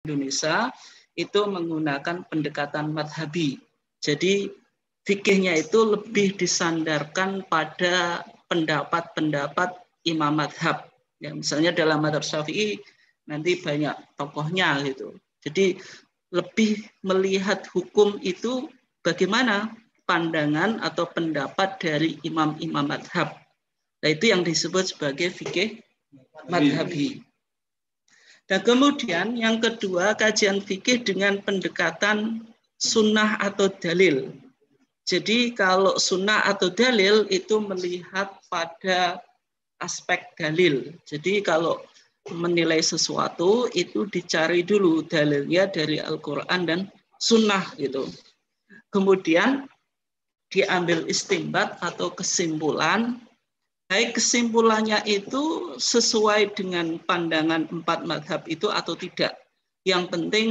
Indonesia itu menggunakan pendekatan madhabi. Jadi fikihnya itu lebih disandarkan pada pendapat-pendapat imam madhab. Ya, misalnya dalam madhab Syafi'i nanti banyak tokohnya gitu. Jadi lebih melihat hukum itu bagaimana pandangan atau pendapat dari imam-imam madhab. Nah, itu yang disebut sebagai fikih madhabi. Dan kemudian yang kedua, kajian fikih dengan pendekatan sunnah atau dalil. Jadi kalau sunnah atau dalil itu melihat pada aspek dalil. Jadi kalau menilai sesuatu itu dicari dulu dalilnya dari Al-Quran dan sunnah gitu. Kemudian diambil istimbat atau kesimpulan, baik kesimpulannya itu sesuai dengan pandangan 4 mazhab itu atau tidak. Yang penting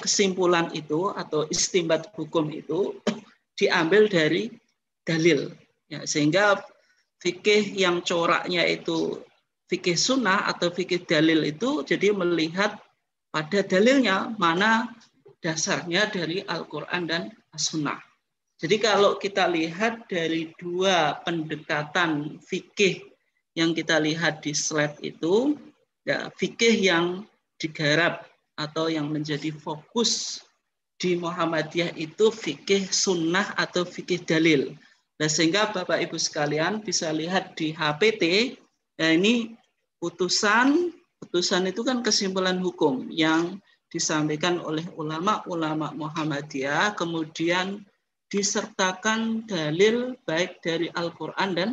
kesimpulan itu atau istimbat hukum itu diambil dari dalil. Ya, sehingga fikih yang coraknya itu fikih sunnah atau fikih dalil itu jadi melihat pada dalilnya mana dasarnya dari Al-Quran dan As-Sunnah. Jadi kalau kita lihat dari dua pendekatan fikih yang kita lihat di slide itu, ya, fikih yang digarap atau yang menjadi fokus di Muhammadiyah itu fikih sunnah atau fikih dalil. Nah, sehingga Bapak Ibu sekalian bisa lihat di HPT, ya ini putusan itu kan kesimpulan hukum yang disampaikan oleh ulama-ulama Muhammadiyah, kemudian disertakan dalil baik dari Al-Quran dan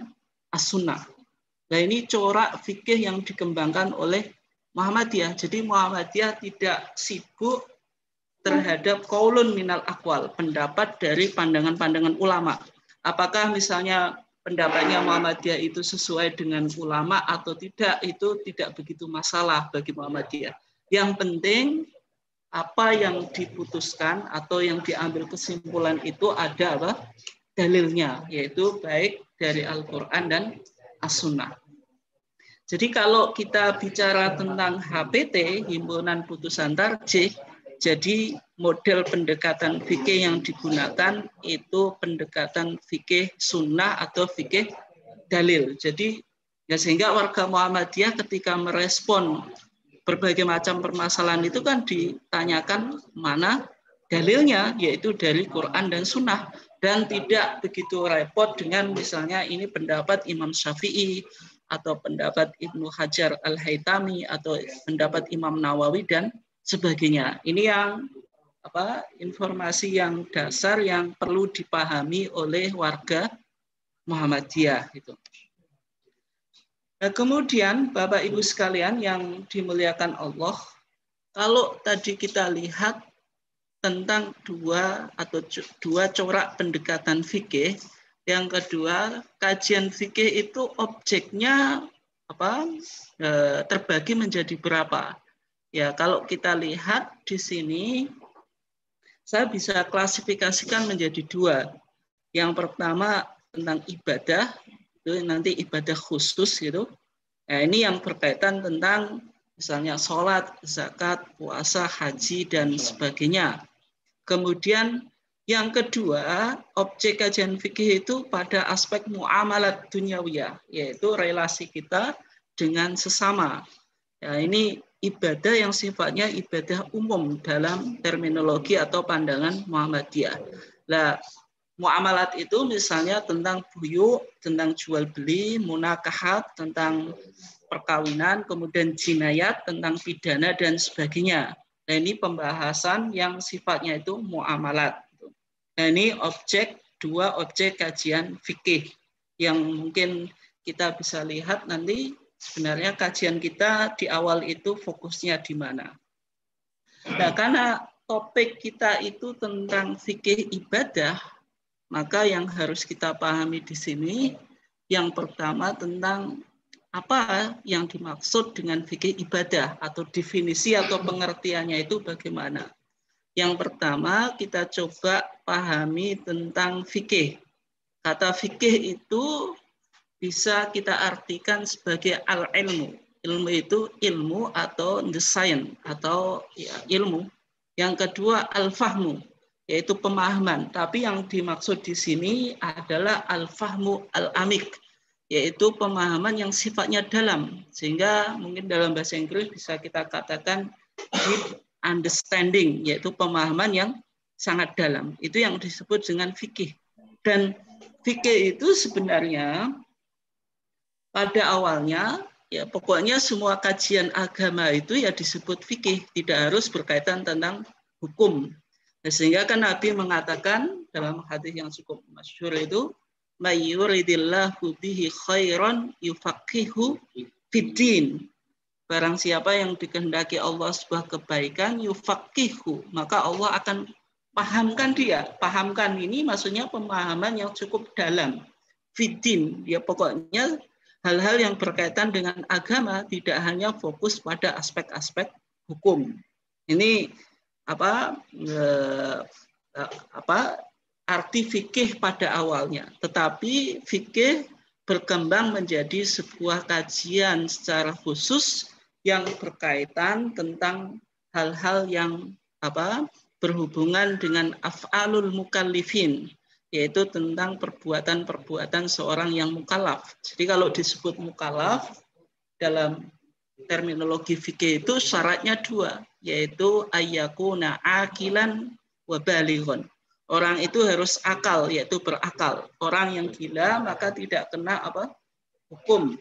As-Sunnah. Nah, ini corak fikih yang dikembangkan oleh Muhammadiyah. Jadi Muhammadiyah tidak sibuk terhadap qaulun minal aqwal, pendapat dari pandangan-pandangan ulama. Apakah misalnya pendapatnya Muhammadiyah itu sesuai dengan ulama atau tidak, itu tidak begitu masalah bagi Muhammadiyah. Yang penting apa yang diputuskan atau yang diambil kesimpulan itu ada dalilnya, yaitu baik dari Al-Quran dan As-Sunnah. Jadi kalau kita bicara tentang HPT, himpunan putusan tarjih, jadi model pendekatan fikih yang digunakan itu pendekatan fikih sunnah atau fikih dalil. Jadi ya sehingga warga Muhammadiyah ketika merespon berbagai macam permasalahan itu kan ditanyakan mana dalilnya, yaitu dari Quran dan Sunnah, dan tidak begitu repot dengan misalnya ini pendapat Imam Syafi'i atau pendapat Ibnu Hajar Al-Haytami atau pendapat Imam Nawawi dan sebagainya. Ini yang informasi yang dasar yang perlu dipahami oleh warga Muhammadiyah gitu. Nah, kemudian Bapak Ibu sekalian yang dimuliakan Allah, kalau tadi kita lihat tentang dua corak pendekatan fikih, yang kedua kajian fikih itu objeknya terbagi menjadi berapa? Ya, kalau kita lihat di sini saya bisa klasifikasikan menjadi dua. Yang pertama tentang ibadah, itu nanti ibadah khusus gitu. Nah, ini yang berkaitan tentang misalnya sholat, zakat, puasa, haji, dan sebagainya. Kemudian yang kedua, objek kajian fikih itu pada aspek muamalat dunyawiyah, yaitu relasi kita dengan sesama. Ya, ini ibadah yang sifatnya ibadah umum dalam terminologi atau pandangan Muhammadiyah. Nah, muamalat itu misalnya tentang buyu, tentang jual beli, munakahat, tentang perkawinan, kemudian jinayat, tentang pidana dan sebagainya. Nah, ini pembahasan yang sifatnya itu muamalat. Nah, ini dua objek kajian fikih yang mungkin kita bisa lihat nanti sebenarnya kajian kita di awal itu fokusnya di mana. Nah, karena topik kita itu tentang fikih ibadah, maka yang harus kita pahami di sini yang pertama tentang apa yang dimaksud dengan fikih ibadah atau definisi atau pengertiannya itu bagaimana. Yang pertama kita coba pahami tentang fikih. Kata fikih itu bisa kita artikan sebagai al-ilmu, Ilmu itu ilmu atau the science atau ya, ilmu. Yang kedua al-fahmu, yaitu pemahaman. Tapi yang dimaksud di sini adalah al-fahmu al-amik, yaitu pemahaman yang sifatnya dalam. Sehingga mungkin dalam bahasa Inggris bisa kita katakan deep understanding, yaitu pemahaman yang sangat dalam. Itu yang disebut dengan fikih. Dan fikih itu sebenarnya pada awalnya, ya pokoknya semua kajian agama itu ya disebut fikih, tidak harus berkaitan tentang hukum. Nah, sehingga kan Nabi mengatakan dalam hadis yang cukup masyhur itu, may yuridillahu bihi khairan yufaqihu fiddin. Barang siapa yang dikehendaki Allah sebuah kebaikan, yufaqihu, maka Allah akan pahamkan dia. Pahamkan ini maksudnya pemahaman yang cukup dalam. Fiddin, ya pokoknya hal-hal yang berkaitan dengan agama, tidak hanya fokus pada aspek-aspek hukum. Ini arti fikih pada awalnya. Tetapi fikih berkembang menjadi sebuah kajian secara khusus yang berkaitan tentang hal-hal yang berhubungan dengan af'alul mukallifin, yaitu tentang perbuatan-perbuatan seorang yang mukallaf. Jadi kalau disebut mukallaf dalam terminologi fikih itu syaratnya dua, yaitu ayyakuna akilan wa balighun. Orang itu harus akal, yaitu berakal. Orang yang gila maka tidak kena hukum.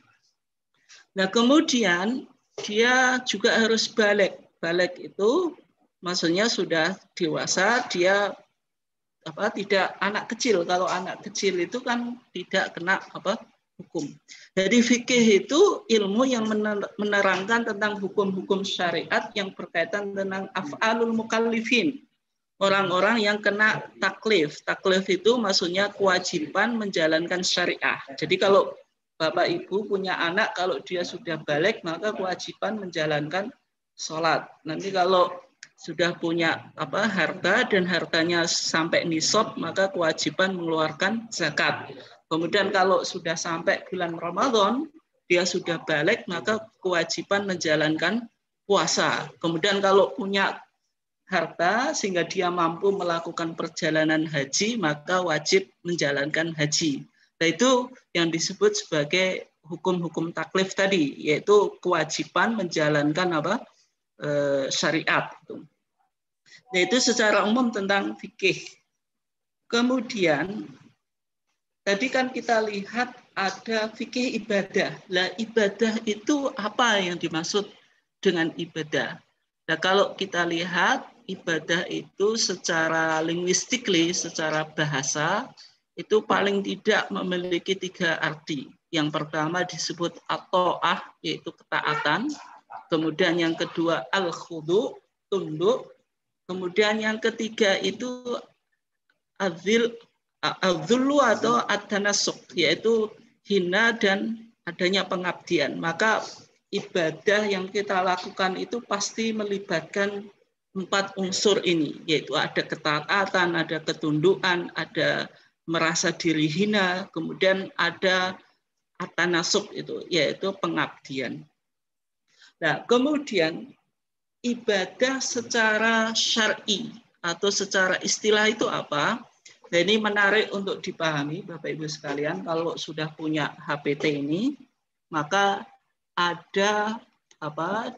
Nah, kemudian dia juga harus balik. Balik itu maksudnya sudah dewasa, dia tidak anak kecil. Kalau anak kecil itu kan tidak kena hukum. Jadi fikih itu ilmu yang menerangkan tentang hukum-hukum syariat yang berkaitan tentang af'alul mukallifin. Orang-orang yang kena taklif. Taklif itu maksudnya kewajiban menjalankan syariah. Jadi kalau Bapak Ibu punya anak, kalau dia sudah balik maka kewajiban menjalankan sholat. Nanti kalau sudah punya harta dan hartanya sampai nisab, maka kewajiban mengeluarkan zakat. Kemudian kalau sudah sampai bulan Ramadan, dia sudah balik, maka kewajiban menjalankan puasa. Kemudian kalau punya harta sehingga dia mampu melakukan perjalanan haji, maka wajib menjalankan haji. Nah, itu yang disebut sebagai hukum-hukum taklif tadi, yaitu kewajiban menjalankan syariat. Nah, itu secara umum tentang fikih. Kemudian tadi kan kita lihat ada fikih ibadah. Lah, ibadah itu apa yang dimaksud dengan ibadah? Nah, kalau kita lihat ibadah itu secara linguistically, secara bahasa, itu paling tidak memiliki 3 arti. Yang pertama disebut at-ta'ah, yaitu ketaatan. Kemudian yang kedua al-khudu, tunduk. Kemudian yang ketiga itu al-dhullu atau at-tanasuk, yaitu hina dan adanya pengabdian. Maka ibadah yang kita lakukan itu pasti melibatkan 4 unsur ini, yaitu ada ketaatan, ada ketundukan, ada merasa diri hina, kemudian ada at-tanasuk itu, yaitu pengabdian. Nah, kemudian ibadah secara syar'i atau secara istilah itu apa? Nah, ini menarik untuk dipahami Bapak Ibu sekalian. Kalau sudah punya HPT ini, maka ada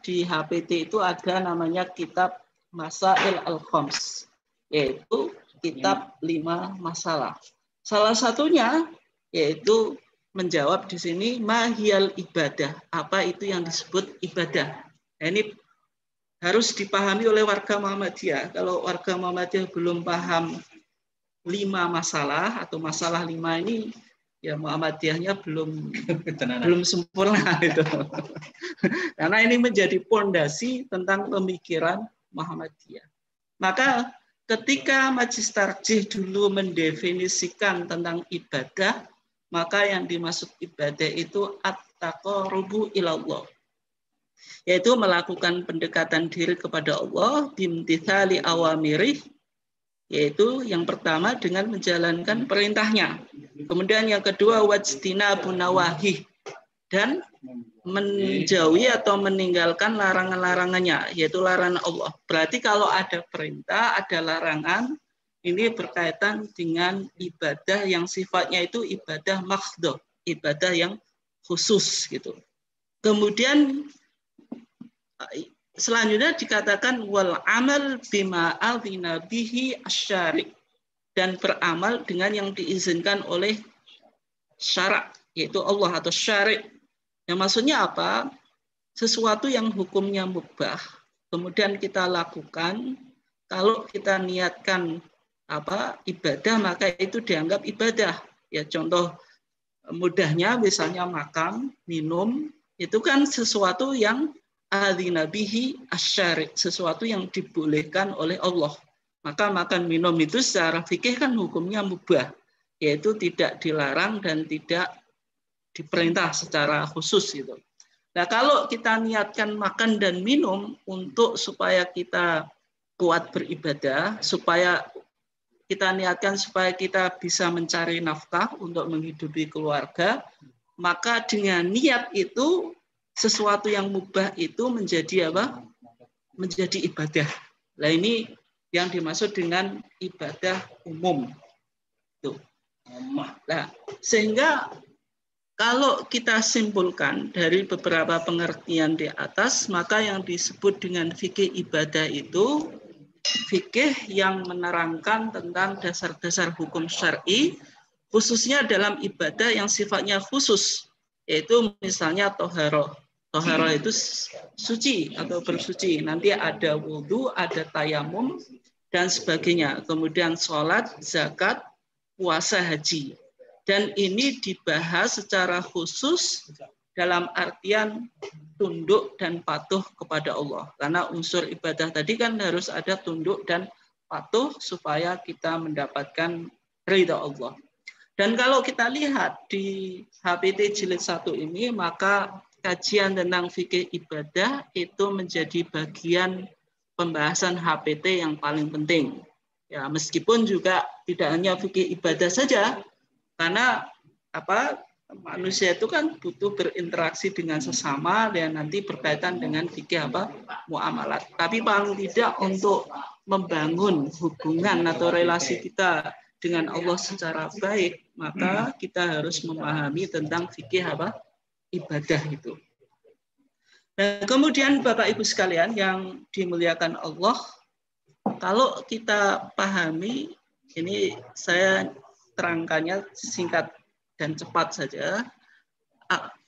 di HPT itu ada namanya kitab Masail al-Khams, yaitu kitab 5 masalah. Salah satunya yaitu menjawab di sini mahiyal ibadah, apa itu yang disebut ibadah. Nah, ini harus dipahami oleh warga Muhammadiyah. Kalau warga Muhammadiyah belum paham 5 masalah atau masalah 5 ini, ya Muhammadiyahnya belum sempurna itu. Karena ini menjadi pondasi tentang pemikiran Muhammadiyah. Maka ketika Majlis Tarjih dulu mendefinisikan tentang ibadah, maka yang dimaksud ibadah itu at-taqarrubu ilallah, yaitu melakukan pendekatan diri kepada Allah bimtithali awamirih, yaitu yang pertama dengan menjalankan perintahnya. Kemudian yang kedua wajtinabun nawahih, dan menjauhi atau meninggalkan larangan-larangannya, yaitu larangan Allah. Berarti kalau ada perintah, ada larangan, ini berkaitan dengan ibadah yang sifatnya itu ibadah makhdhah, ibadah yang khusus gitu. Kemudian selanjutnya dikatakan wal amal bima adzina bihi asy-syari', dan beramal dengan yang diizinkan oleh syarak, yaitu Allah atau syari'. Yang maksudnya apa? Sesuatu yang hukumnya mubah, kemudian kita lakukan, kalau kita niatkan ibadah, maka itu dianggap ibadah. Ya, contoh mudahnya misalnya makan, minum, itu kan sesuatu yang adzina bihi asy-syari', sesuatu yang dibolehkan oleh Allah. Maka makan minum itu secara fikih kan hukumnya mubah, yaitu tidak dilarang dan tidak diperintah secara khusus gitu. Nah, kalau kita niatkan makan dan minum untuk supaya kita kuat beribadah, supaya kita niatkan supaya kita bisa mencari nafkah untuk menghidupi keluarga, maka dengan niat itu sesuatu yang mubah itu menjadi apa? Menjadi ibadah. Nah, ini yang dimaksud dengan ibadah umum. Tuh. Nah, sehingga kalau kita simpulkan dari beberapa pengertian di atas, maka yang disebut dengan fikih ibadah itu fikih yang menerangkan tentang dasar-dasar hukum syar'i, khususnya dalam ibadah yang sifatnya khusus, yaitu misalnya toharoh. Toharoh itu suci atau bersuci. Nanti ada wudhu, ada tayamum, dan sebagainya. Kemudian sholat, zakat, puasa, haji. Dan ini dibahas secara khusus dalam artian tunduk dan patuh kepada Allah. Karena unsur ibadah tadi kan harus ada tunduk dan patuh supaya kita mendapatkan ridha Allah. Dan kalau kita lihat di HPT jilid 1 ini, maka kajian tentang fikih ibadah itu menjadi bagian pembahasan HPT yang paling penting. Ya, meskipun juga tidak hanya fikih ibadah saja, karena manusia itu kan butuh berinteraksi dengan sesama dan nanti berkaitan dengan fikih muamalat. Tapi paling tidak untuk membangun hubungan atau relasi kita dengan Allah secara baik, maka kita harus memahami tentang fikih ibadah itu. Dan kemudian Bapak Ibu sekalian yang dimuliakan Allah, kalau kita pahami, ini saya terangkannya singkat dan cepat saja,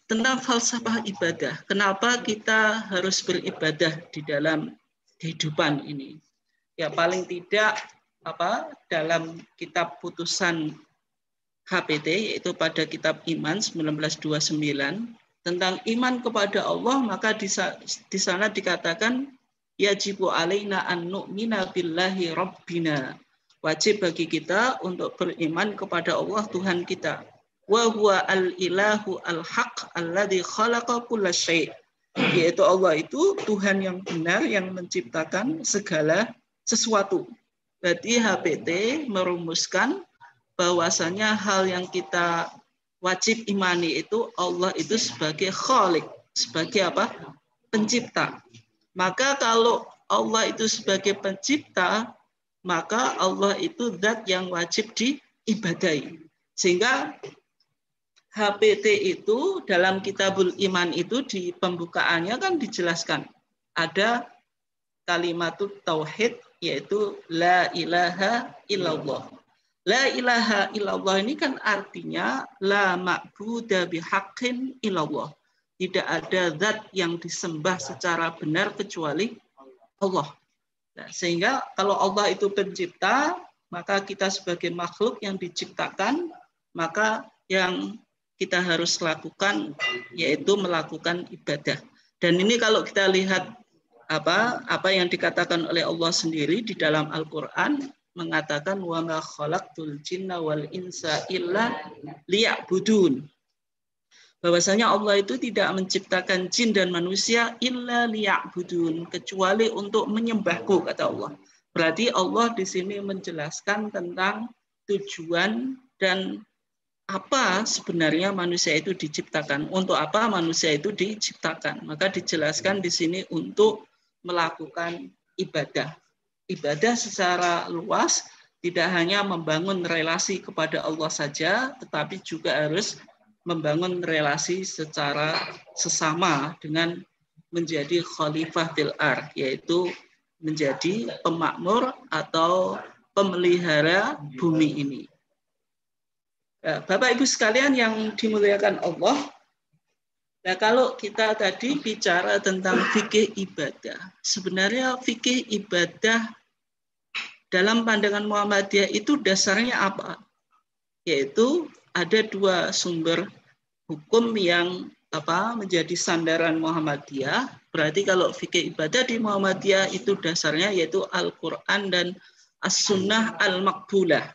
tentang falsafah ibadah. Kenapa kita harus beribadah di dalam kehidupan ini? Ya, paling tidak dalam kitab putusan HPT, yaitu pada kitab Iman 1929 tentang iman kepada Allah, maka di sana dikatakan yajibu alaina an nu'mina billahi rabbina. Wajib bagi kita untuk beriman kepada Allah Tuhan kita. Wa huwa al-ilahu al-haq alladzi khalaqa kulla syai'. Yaitu Allah itu Tuhan yang benar yang menciptakan segala sesuatu. Berarti HPT merumuskan bahwasanya hal yang kita wajib imani itu Allah itu sebagai khalik, sebagai pencipta. Maka kalau Allah itu sebagai pencipta, maka Allah itu zat yang wajib diibadahi. Sehingga HPT itu dalam Kitabul Iman itu di pembukaannya kan dijelaskan. Ada kalimatut tauhid, yaitu la ilaha illallah. La ilaha illallah ini kan artinya la ma'buda bihaqqin illallah. Tidak ada zat yang disembah secara benar kecuali Allah. Nah, sehingga kalau Allah itu pencipta, maka kita sebagai makhluk yang diciptakan, maka yang kita harus lakukan yaitu melakukan ibadah. Dan ini kalau kita lihat apa yang dikatakan oleh Allah sendiri di dalam Al-Qur'an, mengatakan wa ma khalaqtul jinna wal insa illa liya'budun. Bahwasanya Allah itu tidak menciptakan jin dan manusia illa liya'budun, kecuali untuk menyembahku, kata Allah. Berarti Allah di sini menjelaskan tentang tujuan dan apa sebenarnya manusia itu diciptakan, untuk apa manusia itu diciptakan. Maka dijelaskan di sini untuk melakukan ibadah. Ibadah secara luas tidak hanya membangun relasi kepada Allah saja, tetapi juga harus membangun relasi secara sesama dengan menjadi khalifah fil ardh, yaitu menjadi pemakmur atau pemelihara bumi ini. Bapak Ibu sekalian yang dimuliakan Allah, nah kalau kita tadi bicara tentang fikih ibadah, sebenarnya fikih ibadah dalam pandangan Muhammadiyah itu dasarnya apa? Yaitu ada dua sumber hukum yang menjadi sandaran Muhammadiyah. Berarti kalau fikih ibadah di Muhammadiyah itu dasarnya yaitu Al-Quran dan As-Sunnah Al-Maqbulah.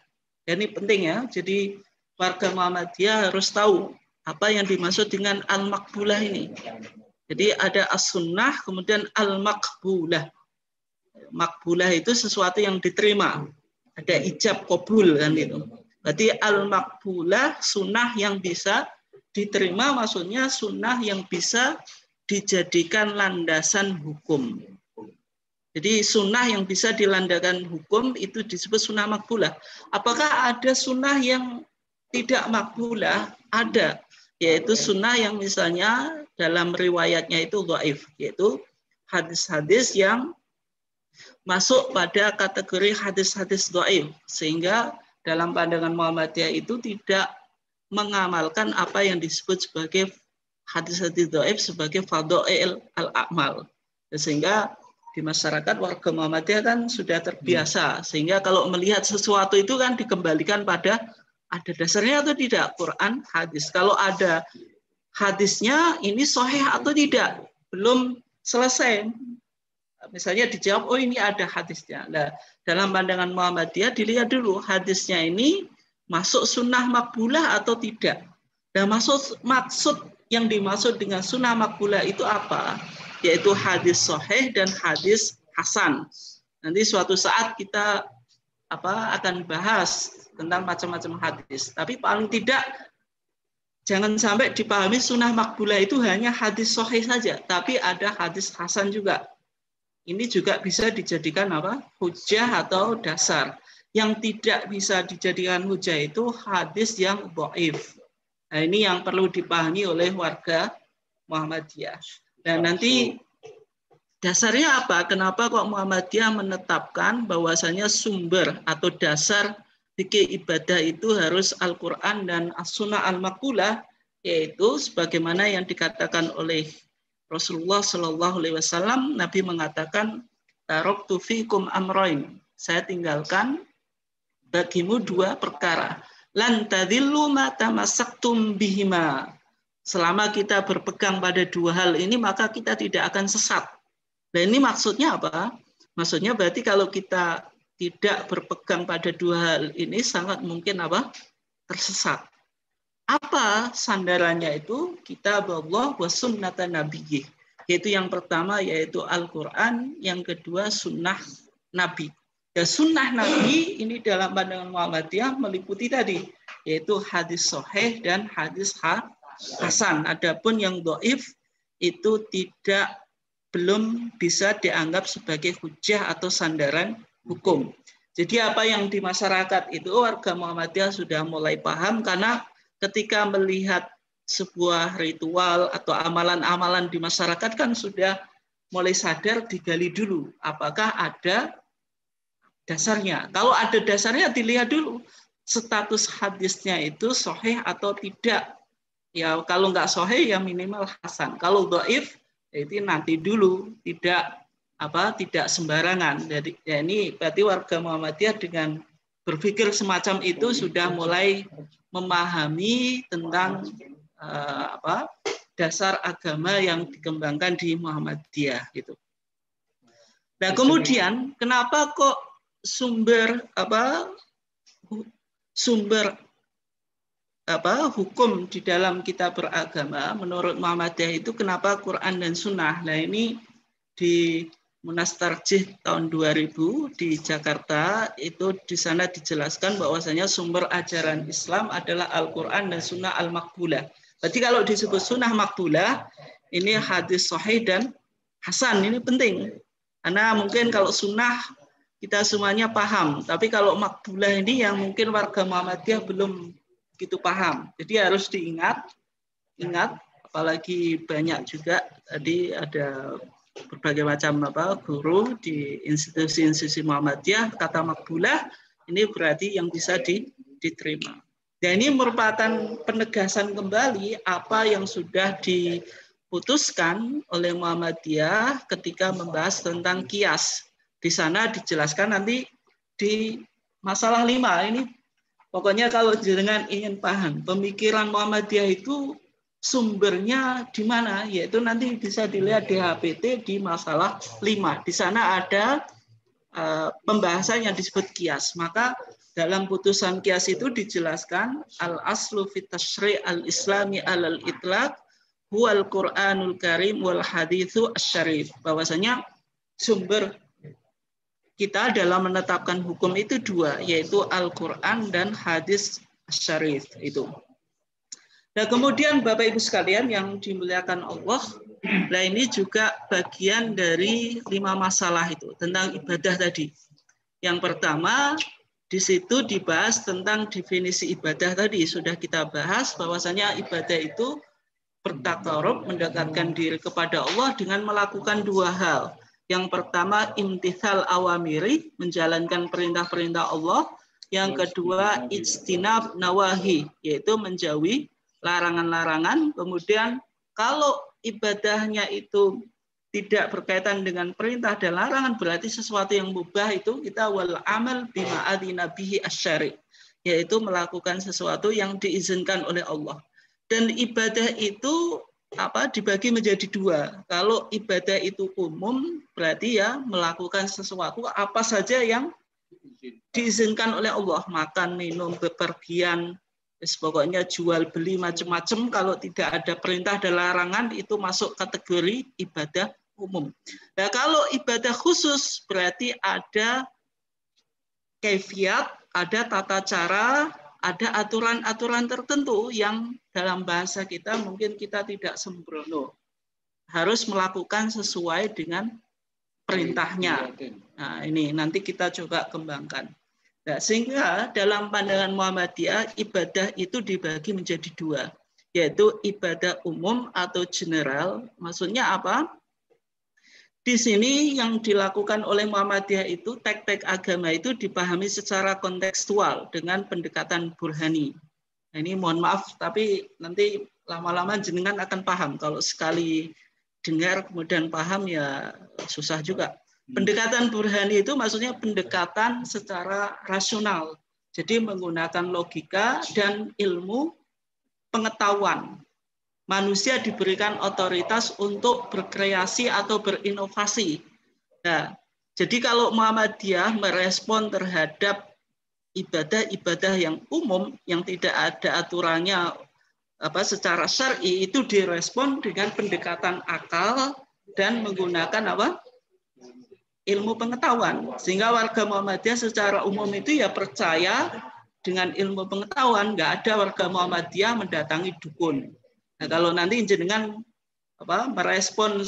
Ini penting ya, jadi warga Muhammadiyah harus tahu apa yang dimaksud dengan Al-Maqbulah ini. Jadi ada As-Sunnah, kemudian Al-Maqbulah. Maqbulah itu sesuatu yang diterima. Ada ijab qabul kan itu. Berarti Al-Maqbulah sunnah yang bisa diterima, maksudnya sunnah yang bisa dijadikan landasan hukum. Jadi sunnah yang bisa dilandakan hukum itu disebut sunnah makbulah. Apakah ada sunnah yang tidak makbulah? Ada, yaitu sunnah yang misalnya dalam riwayatnya itu dhaif, yaitu hadis-hadis yang masuk pada kategori hadis-hadis dhaif, sehingga dalam pandangan Muhammadiyah itu tidak mengamalkan apa yang disebut sebagai hadis-hadis dhaif sebagai fadhail al-a'mal. Sehingga di masyarakat warga Muhammadiyah kan sudah terbiasa, sehingga kalau melihat sesuatu itu kan dikembalikan pada ada dasarnya atau tidak, Quran, hadis. Kalau ada hadisnya ini sahih atau tidak, belum selesai. Misalnya dijawab, oh ini ada hadisnya. Nah, dalam pandangan Muhammadiyah dilihat dulu hadisnya ini masuk sunnah makbulah atau tidak. Dan maksud yang dimaksud dengan sunnah makbulah itu apa? Yaitu hadis sahih dan hadis hasan. Nanti suatu saat kita akan bahas tentang macam-macam hadis. Tapi paling tidak jangan sampai dipahami sunnah makbulah itu hanya hadis sahih saja, tapi ada hadis hasan juga. Ini juga bisa dijadikan hujah atau dasar. Yang tidak bisa dijadikan hujah itu hadis yang dhaif. Nah, ini yang perlu dipahami oleh warga Muhammadiyah. Dan nanti dasarnya apa? Kenapa kok Muhammadiyah menetapkan bahwasanya sumber atau dasar fikih ibadah itu harus Al-Quran dan As-Sunnah Al-Maqbulah, yaitu sebagaimana yang dikatakan oleh Rasulullah Shallallahu Alaihi Wasallam, Nabi mengatakan, "Taraktu fikum amroin." Saya tinggalkan bagimu dua perkara. Lan tadillu ma tamassaktum bihima. Selama kita berpegang pada dua hal ini, maka kita tidak akan sesat. Dan ini maksudnya apa? Maksudnya berarti kalau kita tidak berpegang pada dua hal ini, sangat mungkin tersesat. Apa sandarannya itu? Kitab Allah wa sunnata nabiyyih. Yaitu yang pertama yaitu Al-Quran, yang kedua sunnah Nabi. Dan sunnah Nabi ini dalam pandangan Muhammadiyah meliputi tadi, yaitu hadis sahih dan hadis hasan. Adapun yang dhaif itu belum bisa dianggap sebagai hujah atau sandaran hukum. Jadi apa yang di masyarakat itu warga Muhammadiyah sudah mulai paham, karena ketika melihat sebuah ritual atau amalan-amalan di masyarakat kan sudah mulai sadar, digali dulu apakah ada dasarnya. Kalau ada dasarnya dilihat dulu status hadisnya itu sahih atau tidak. Ya kalau nggak sahih ya minimal hasan. Kalau dhaif itu nanti dulu, tidak sembarangan. Jadi ya ini berarti warga Muhammadiyah dengan berpikir semacam itu sudah mulai memahami tentang dasar agama yang dikembangkan di Muhammadiyah gitu. Nah, kemudian kenapa kok sumber hukum di dalam kita beragama menurut Muhammadiyah itu kenapa Quran dan Sunnah? Nah, ini Munas Tarjih tahun 2000 di Jakarta, itu di sana dijelaskan bahwasanya sumber ajaran Islam adalah Al-Quran dan Sunnah Al-Maqbulah. Berarti kalau disebut Sunnah Maqbulah, ini hadis sahih dan hasan, ini penting. Karena mungkin kalau sunnah kita semuanya paham, tapi kalau Maqbulah ini yang mungkin warga Muhammadiyah belum begitu paham. Jadi harus ingat, apalagi banyak juga tadi ada berbagai macam guru di institusi-institusi Muhammadiyah, kata Maqbulah ini berarti yang bisa diterima. Dan ini merupakan penegasan kembali apa yang sudah diputuskan oleh Muhammadiyah ketika membahas tentang kias. Di sana dijelaskan nanti di masalah 5 ini. Pokoknya kalau jenengan ingin paham pemikiran Muhammadiyah itu sumbernya di mana, yaitu nanti bisa dilihat di HPT di masalah 5. Di sana ada pembahasan yang disebut kias. Maka dalam putusan kias itu dijelaskan al-aslu fit tasyri' al-islami alal itlaq huwal Qur'anul Karim wal haditsu asy-syarif. Bahwasanya sumber kita dalam menetapkan hukum itu 2, yaitu Al-Qur'an dan hadis syarif itu. Nah, kemudian Bapak Ibu sekalian yang dimuliakan Allah, nah ini juga bagian dari 5 masalah itu tentang ibadah tadi. Yang pertama, di situ dibahas tentang definisi ibadah tadi. Sudah kita bahas bahwasanya ibadah itu bertakarub, mendekatkan diri kepada Allah dengan melakukan 2 hal. Yang pertama, imtithal awamiri, menjalankan perintah-perintah Allah. Yang kedua, ijtinab nawahi, yaitu menjauhi larangan-larangan. Kemudian kalau ibadahnya itu tidak berkaitan dengan perintah dan larangan, berarti sesuatu yang mubah itu kita wal amal bima adzina bihi asy-syari', yaitu melakukan sesuatu yang diizinkan oleh Allah. Dan ibadah itu dibagi menjadi 2. Kalau ibadah itu umum, berarti ya melakukan sesuatu apa saja yang diizinkan oleh Allah, makan, minum, bepergian, pokoknya jual beli macam-macam. Kalau tidak ada perintah dan larangan itu masuk kategori ibadah umum. Nah, kalau ibadah khusus berarti ada kaifiat, ada tata cara, ada aturan-aturan tertentu yang dalam bahasa kita mungkin kita tidak sembrono. Harus melakukan sesuai dengan perintahnya. Nah, ini nanti kita coba kembangkan. Nah, sehingga dalam pandangan Muhammadiyah ibadah itu dibagi menjadi 2, yaitu ibadah umum atau general. Maksudnya apa? Di sini yang dilakukan oleh Muhammadiyah itu tek-tek agama itu dipahami secara kontekstual dengan pendekatan burhani. Nah, ini mohon maaf, tapi nanti lama-lama jenengan akan paham. Kalau sekali dengar kemudian paham ya susah juga. Pendekatan burhani itu maksudnya pendekatan secara rasional. Jadi menggunakan logika dan ilmu pengetahuan. Manusia diberikan otoritas untuk berkreasi atau berinovasi. Nah, jadi kalau Muhammadiyah merespon terhadap ibadah-ibadah yang umum yang tidak ada aturannya secara syar'i, itu direspon dengan pendekatan akal dan menggunakan ilmu pengetahuan, sehingga warga Muhammadiyah secara umum itu ya percaya dengan ilmu pengetahuan. Nggak ada warga Muhammadiyah mendatangi dukun. Nah, kalau nanti jenengan merespon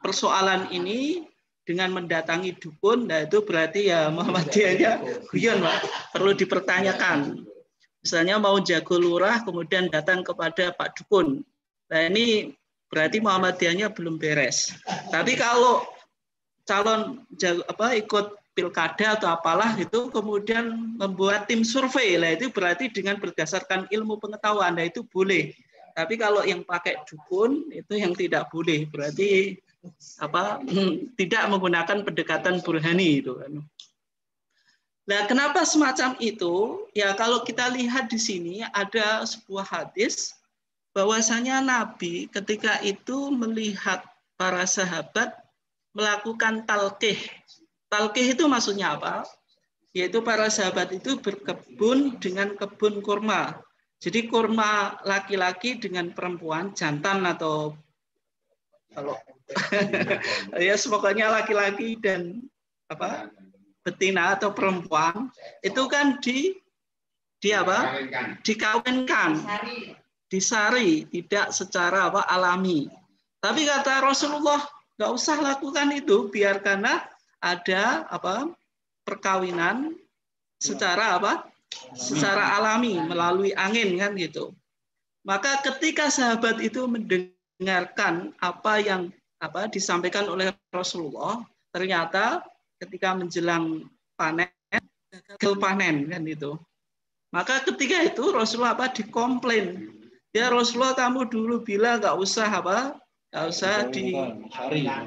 persoalan ini dengan mendatangi dukun, nah itu berarti ya Muhammadiyahnya guyon, Pak. Perlu dipertanyakan. Misalnya mau jago lurah kemudian datang kepada Pak Dukun. Nah, ini berarti Muhammadiyahnya belum beres. Tapi kalau calon ikut pilkada atau apalah itu kemudian membuat tim survei, lah itu berarti dengan berdasarkan ilmu pengetahuan, nah itu boleh. Tapi kalau yang pakai dukun itu yang tidak boleh, berarti tidak menggunakan pendekatan burhani itu kan. Nah, kenapa semacam itu? Ya kalau kita lihat di sini ada sebuah hadis bahwasanya Nabi ketika itu melihat para sahabat melakukan talqih. Talqih itu maksudnya apa? Yaitu para sahabat itu berkebun dengan kebun kurma. Jadi kurma laki-laki dengan perempuan, jantan atau Kalau ya pokoknya laki-laki dan apa betina atau perempuan itu kan dikawinkan, disari, tidak secara alami. Tapi kata Rasulullah nggak usah lakukan itu, biarkanlah ada perkawinan secara secara alami melalui angin kan gitu. Maka ketika sahabat itu mendengarkan apa yang disampaikan oleh Rasulullah, ternyata ketika menjelang panen, gagal panen kan itu. Maka ketika itu Rasulullah dikomplain. Ya Rasulullah, kamu dulu bilang nggak usah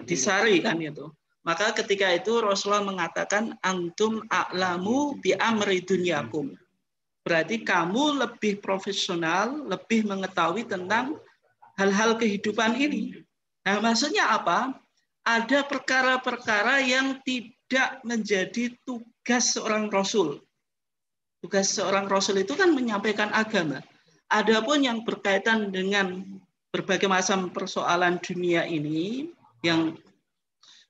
disari kan itu. Maka ketika itu Rasulullah mengatakan antum a'lamu bi amri dunyakum. Berarti kamu lebih profesional, lebih mengetahui tentang hal-hal kehidupan ini. Nah, maksudnya apa? Ada perkara-perkara yang tidak menjadi tugas seorang rasul. Tugas seorang rasul itu kan menyampaikan agama. Adapun yang berkaitan dengan berbagai macam persoalan dunia ini yang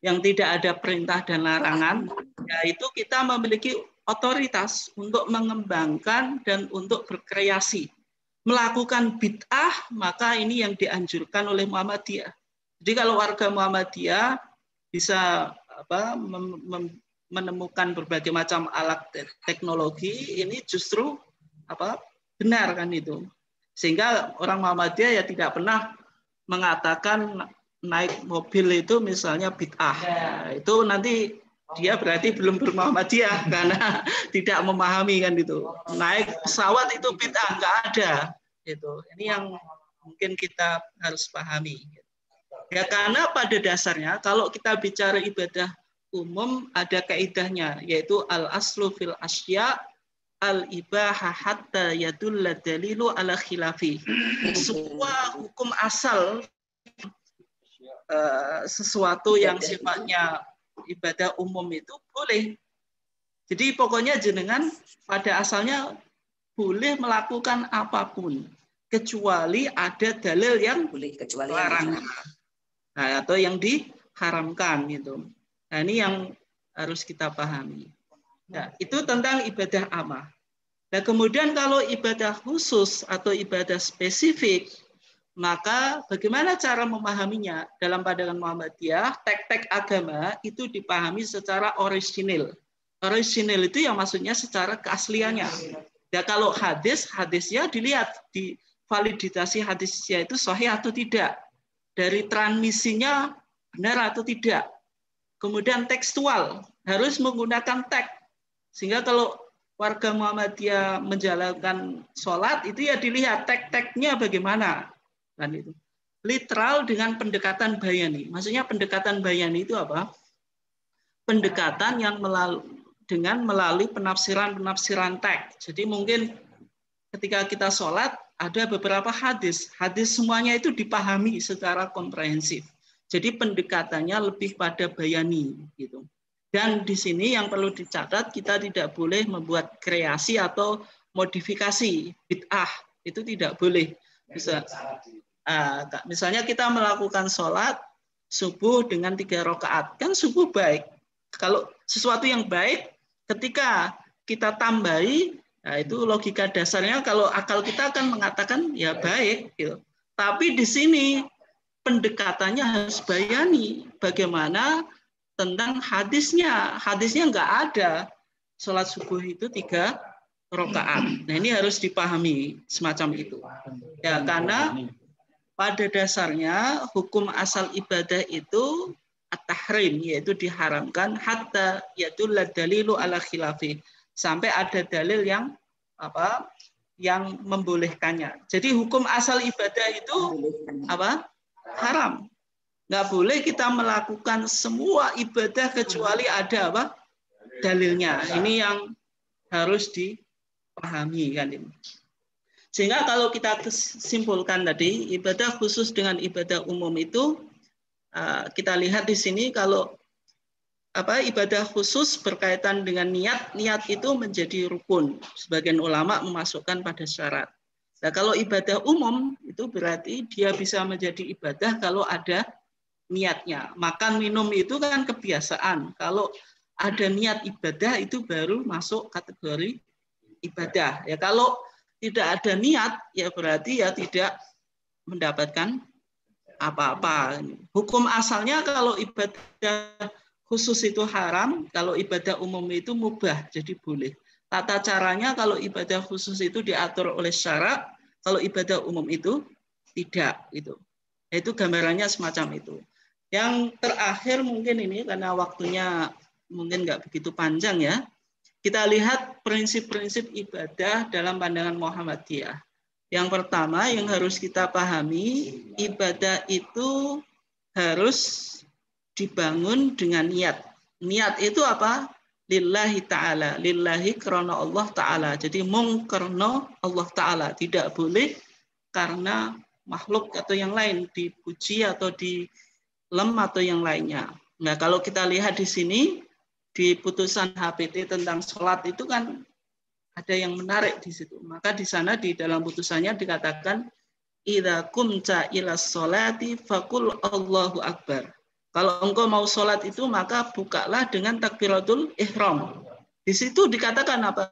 tidak ada perintah dan larangan, yaitu kita memiliki otoritas untuk mengembangkan dan untuk berkreasi. Melakukan bid'ah, maka ini yang dianjurkan oleh Muhammadiyah. Jadi kalau warga Muhammadiyah bisa menemukan berbagai macam alat teknologi, ini justru benar kan itu. Sehingga orang Muhammadiyah ya tidak pernah mengatakan naik mobil itu misalnya bid'ah. Nah, itu nanti dia berarti belum bermuhammadiyah karena tidak memahami kan itu. Naik pesawat itu bid'ah, nggak ada. Itu. Ini yang mungkin kita harus pahami. Ya karena pada dasarnya kalau kita bicara ibadah umum ada kaidahnya, yaitu al-aslu fil asya al-ibaha hatta yadulla dalilu ala khilafi. Semua hukum asal sesuatu yang sifatnya ibadah umum itu boleh. Jadi pokoknya jenengan pada asalnya boleh melakukan apapun kecuali ada dalil yang larang, atau yang diharamkan gitu. Nah, ini yang harus kita pahami. Nah, itu tentang ibadah amah. Nah, kemudian kalau ibadah khusus atau ibadah spesifik, maka bagaimana cara memahaminya? Dalam pandangan Muhammadiyah, tek-tek agama itu dipahami secara orisinil. Orisinil itu yang maksudnya secara keasliannya. Ya kalau hadisnya dilihat di validasi hadisnya itu sahih atau tidak. Dari transmisinya benar atau tidak. Kemudian tekstual, harus menggunakan teks. Sehingga kalau warga Muhammadiyah menjalankan sholat, itu ya dilihat tek-teknya bagaimana. Kan itu. Literal dengan pendekatan bayani. Maksudnya pendekatan bayani itu apa? Pendekatan yang melalui penafsiran teks. Jadi mungkin ketika kita sholat, ada beberapa hadis. Hadis semuanya itu dipahami secara komprehensif. Jadi pendekatannya lebih pada bayani gitu. Dan di sini yang perlu dicatat, kita tidak boleh membuat kreasi atau modifikasi bid'ah. Itu tidak boleh. Misalnya kita melakukan sholat subuh dengan 3 rakaat, kan subuh baik. Kalau sesuatu yang baik, ketika kita tambahi, nah itu logika dasarnya kalau akal kita akan mengatakan ya baik. Gitu. Tapi di sini pendekatannya harus bayani bagaimana tentang hadisnya. Hadisnya nggak ada sholat subuh itu 3 rakaat. Nah ini harus dipahami semacam itu. Ya karena pada dasarnya hukum asal ibadah itu at-tahrim, yaitu diharamkan hatta yadulla dalilu ala khilafi, sampai ada dalil yang yang membolehkannya. Jadi hukum asal ibadah itu haram. Nggak boleh kita melakukan semua ibadah kecuali ada dalilnya. Ini yang harus dipahami kan ini. Sehingga kalau kita simpulkan tadi ibadah khusus dengan ibadah umum itu kita lihat di sini kalau ibadah khusus berkaitan dengan niat itu menjadi rukun. Sebagian ulama memasukkan pada syarat. Nah, kalau ibadah umum itu berarti dia bisa menjadi ibadah kalau ada niatnya. Makan minum itu kan kebiasaan. Kalau ada niat ibadah itu baru masuk kategori ibadah. Ya kalau tidak ada niat ya berarti ya tidak mendapatkan apa-apa. Hukum asalnya kalau ibadah khusus itu haram, kalau ibadah umum itu mubah, jadi boleh. Tata caranya kalau ibadah khusus itu diatur oleh syarak, kalau ibadah umum itu tidak. Itu gambarannya semacam itu. Yang terakhir mungkin ini karena waktunya mungkin nggak begitu panjang ya. Kita lihat prinsip-prinsip ibadah dalam pandangan Muhammadiyah. Yang pertama yang harus kita pahami, ibadah itu harus dibangun dengan niat. Niat itu apa? Lillahi ta'ala. Lillahi karena Allah ta'ala. Jadi mung karena Allah ta'ala. Tidak boleh karena makhluk atau yang lain, dipuji atau dilem atau yang lainnya. Nah, kalau kita lihat di sini, di putusan HPT tentang sholat itu kan ada yang menarik di situ. Maka di sana di dalam putusannya dikatakan idza qumta ila sholati faqul Allahu akbar. Kalau engkau mau sholat itu maka bukalah dengan takbiratul ihram. Di situ dikatakan apa?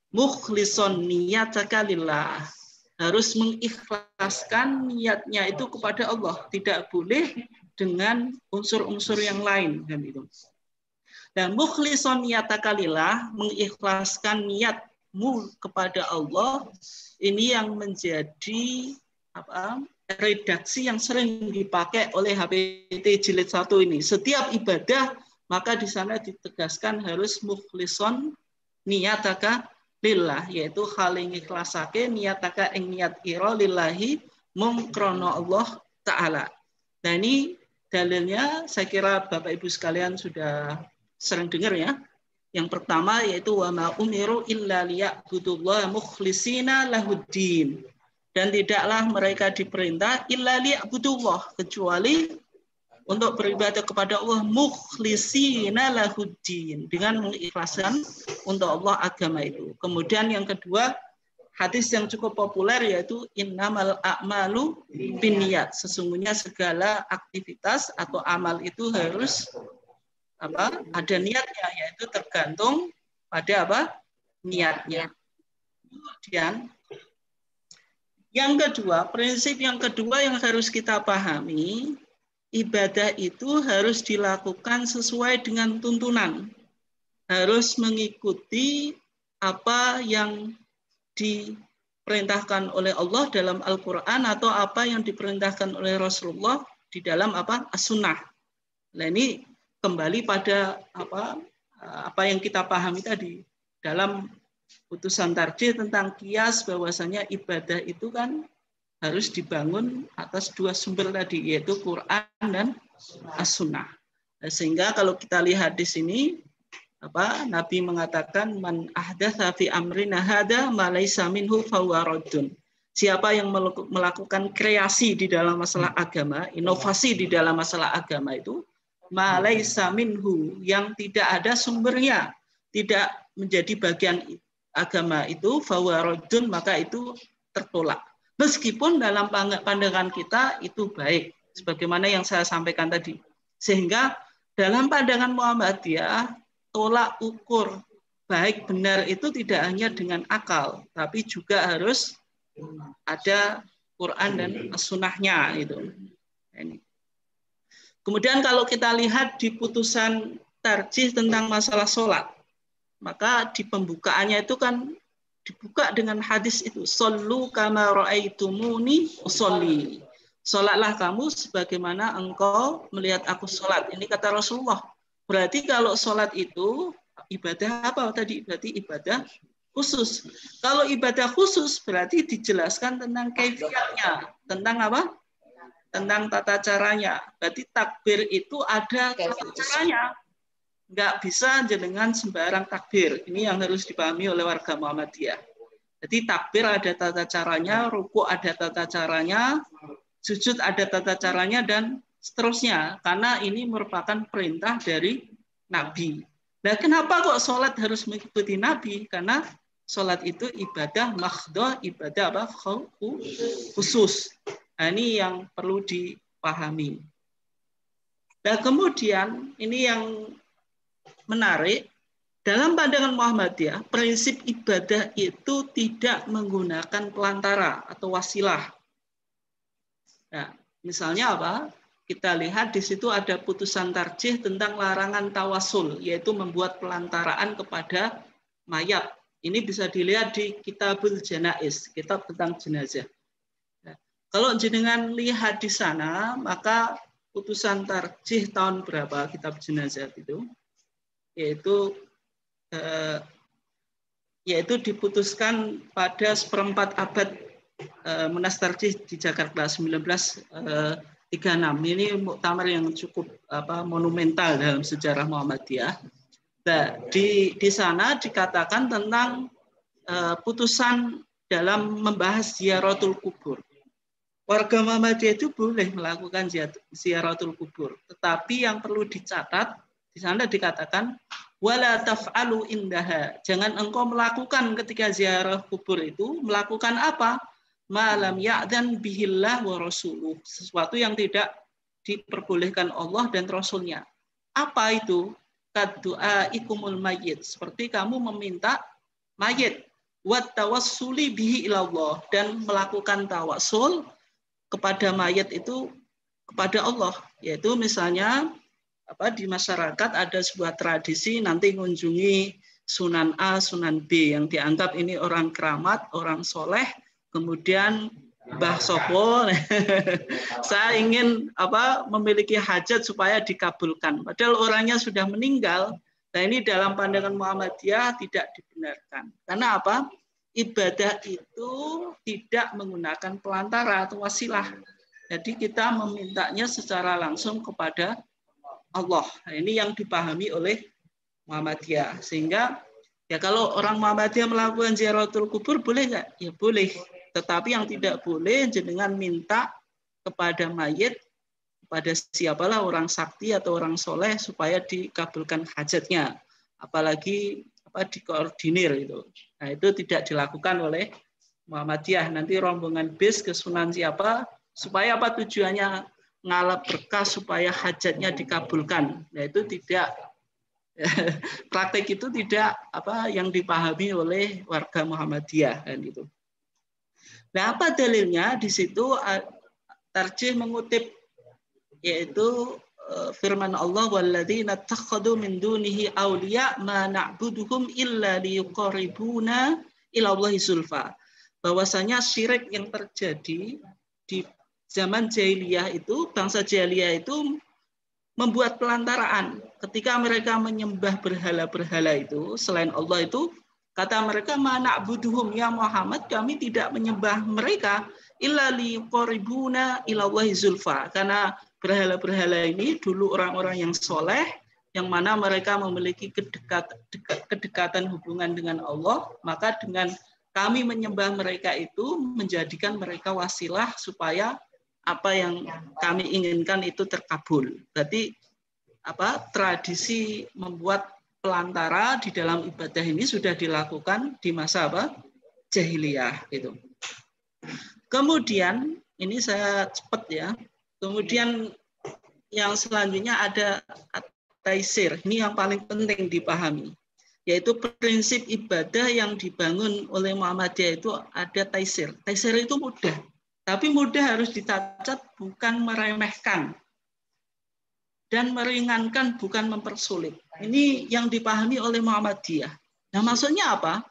Mukhlishon niyataka lillah. Harus mengikhlaskan niatnya itu kepada Allah. Tidak boleh dengan unsur-unsur yang lain kan itu. Dan mukhlishon niyataka lillah, mengikhlaskan niatmu kepada Allah, ini yang menjadi redaksi yang sering dipakai oleh HPT jilid 1 ini. Setiap ibadah maka di sana ditegaskan harus mukhlishon niyataka lillah, yaitu hal ing ikhlasake niyataka ing niat ira lillahi mung krana Allah taala. Nah ini dalilnya saya kira Bapak Ibu sekalian sudah sering dengar ya. Yang pertama yaitu wa ma umiru illa liya'budullaha mukhlishina lahuddin. Dan tidaklah mereka diperintah illa liya'budullah, kecuali untuk beribadah kepada Allah mukhlishina lahuddin, dengan mengikhlaskan untuk Allah agama itu. Kemudian yang kedua, hadis yang cukup populer yaitu innamal a'malu binniyat. Sesungguhnya segala aktivitas atau amal itu harus ada niatnya, yaitu tergantung pada niatnya. Kemudian yang kedua, prinsip yang kedua yang harus kita pahami, ibadah itu harus dilakukan sesuai dengan tuntunan. Harus mengikuti apa yang diperintahkan oleh Allah dalam Al-Quran atau apa yang diperintahkan oleh Rasulullah di dalam as-sunnah. Nah ini kembali pada apa yang kita pahami tadi dalam putusan tarjih tentang kias, bahwasanya ibadah itu kan harus dibangun atas dua sumber tadi, yaitu Quran dan as-sunnah. Sehingga kalau kita lihat di sini Nabi mengatakan man ahdatsa fi amrina hada ma laisa minhu fahuwa raddun. Siapa yang melakukan kreasi di dalam masalah agama, inovasi di dalam masalah agama itu ma laisa minhu, yang tidak ada sumbernya, tidak menjadi bagian agama itu, fahuwa raddun, maka itu tertolak. Meskipun dalam pandangan kita itu baik, sebagaimana yang saya sampaikan tadi. Sehingga dalam pandangan Muhammadiyah, tolak ukur baik benar itu tidak hanya dengan akal, tapi juga harus ada Quran dan sunnahnya itu. Kemudian kalau kita lihat di putusan tarjih tentang masalah sholat, maka di pembukaannya itu kan dibuka dengan hadis itu, shollu kama ra'aitumuni usolli. Sholatlah kamu sebagaimana engkau melihat aku sholat. Ini kata Rasulullah. Berarti kalau sholat itu ibadah apa tadi? Berarti ibadah khusus. Kalau ibadah khusus berarti dijelaskan tentang kaifiyatnya, tentang apa? Tentang tata caranya. Berarti takbir itu ada tata caranya. Nggak bisa jenengan sembarang takbir. Ini yang harus dipahami oleh warga Muhammadiyah. Jadi takbir ada tata caranya, ruku ada tata caranya, sujud ada tata caranya, dan seterusnya. Karena ini merupakan perintah dari Nabi. Nah, kenapa kok sholat harus mengikuti Nabi? Karena sholat itu ibadah makhdoh, ibadah khusus. Nah, ini yang perlu dipahami. Nah, kemudian ini yang menarik, dalam pandangan Muhammadiyah, prinsip ibadah itu tidak menggunakan pelantara atau wasilah. Nah, misalnya apa? Kita lihat di situ ada putusan tarjih tentang larangan tawasul, yaitu membuat pelantaraan kepada mayat. Ini bisa dilihat di Kitabul Janaiz, kitab tentang jenazah. Nah, kalau jenengan lihat di sana, maka putusan tarjih tahun berapa kitab jenazah itu? Yaitu diputuskan pada seperempat abad Munas Tarjih di Jakarta 1936. Ini muktamar yang cukup monumental dalam sejarah Muhammadiyah. Nah, di sana dikatakan tentang putusan dalam membahas ziaratul kubur. Warga Muhammadiyah itu boleh melakukan ziaratul kubur, tetapi yang perlu dicatat di sana dikatakan wala taf'alu indaha. Jangan engkau melakukan ketika ziarah kubur itu melakukan apa? Malam ya'dan bihillah wa rasuluh. Sesuatu yang tidak diperbolehkan Allah dan Rasulnya. Apa itu? Kaddu'a ikumul mayyit. Seperti kamu meminta mayit. Wat tawassuli bihi ilallah. Dan melakukan tawassul kepada mayit itu kepada Allah. Yaitu misalnya di masyarakat ada sebuah tradisi nanti mengunjungi Sunan A, Sunan B yang dianggap ini orang keramat, orang soleh, kemudian Mbah Sopo, saya ingin memiliki hajat supaya dikabulkan. Padahal orangnya sudah meninggal. Nah, ini dalam pandangan Muhammadiyah tidak dibenarkan. Karena apa? Ibadah itu tidak menggunakan pelantara atau wasilah. Jadi kita memintanya secara langsung kepada Allah. Nah, ini yang dipahami oleh Muhammadiyah. Sehingga ya kalau orang Muhammadiyah melakukan ziaratul kubur boleh nggak? Ya boleh. Tetapi yang tidak boleh jenengan minta kepada mayit, kepada siapalah orang sakti atau orang soleh supaya dikabulkan hajatnya. Apalagi dikoordinir itu. Nah, itu tidak dilakukan oleh Muhammadiyah. Nanti rombongan bis ke Sunan siapa supaya apa tujuannya? Ngalap berkah supaya hajatnya dikabulkan. Nah, itu tidak praktek itu tidak yang dipahami oleh warga Muhammadiyah kan itu. Nah, apa dalilnya? Di situ tarjih mengutip yaitu firman Allah walladzina takhadu min dunihi awliya ma na'buduhum illa liyuqarribuna ila Allahi zulfa. Bahwasanya syirik yang terjadi di zaman jahiliyah itu, bangsa jahiliyah itu membuat pelantaraan. Ketika mereka menyembah berhala-berhala itu, selain Allah itu, kata mereka, mana'buduhum ya Muhammad, kami tidak menyembah mereka, illa liqaribuna ilallahi zulfa. Karena berhala-berhala ini dulu orang-orang yang soleh, yang mana mereka memiliki kedekatan hubungan dengan Allah, maka dengan kami menyembah mereka itu, menjadikan mereka wasilah supaya apa yang kami inginkan itu terkabul. Berarti tradisi membuat pelantara di dalam ibadah ini sudah dilakukan di masa jahiliyah gitu. Kemudian ini saya cepat ya. Kemudian yang selanjutnya ada taisir. Ini yang paling penting dipahami. Yaitu prinsip ibadah yang dibangun oleh Muhammadiyah itu ada taisir. Taisir itu mudah. Tapi mudah harus dicatat, bukan meremehkan. Dan meringankan, bukan mempersulit. Ini yang dipahami oleh Muhammadiyah. Nah, maksudnya apa?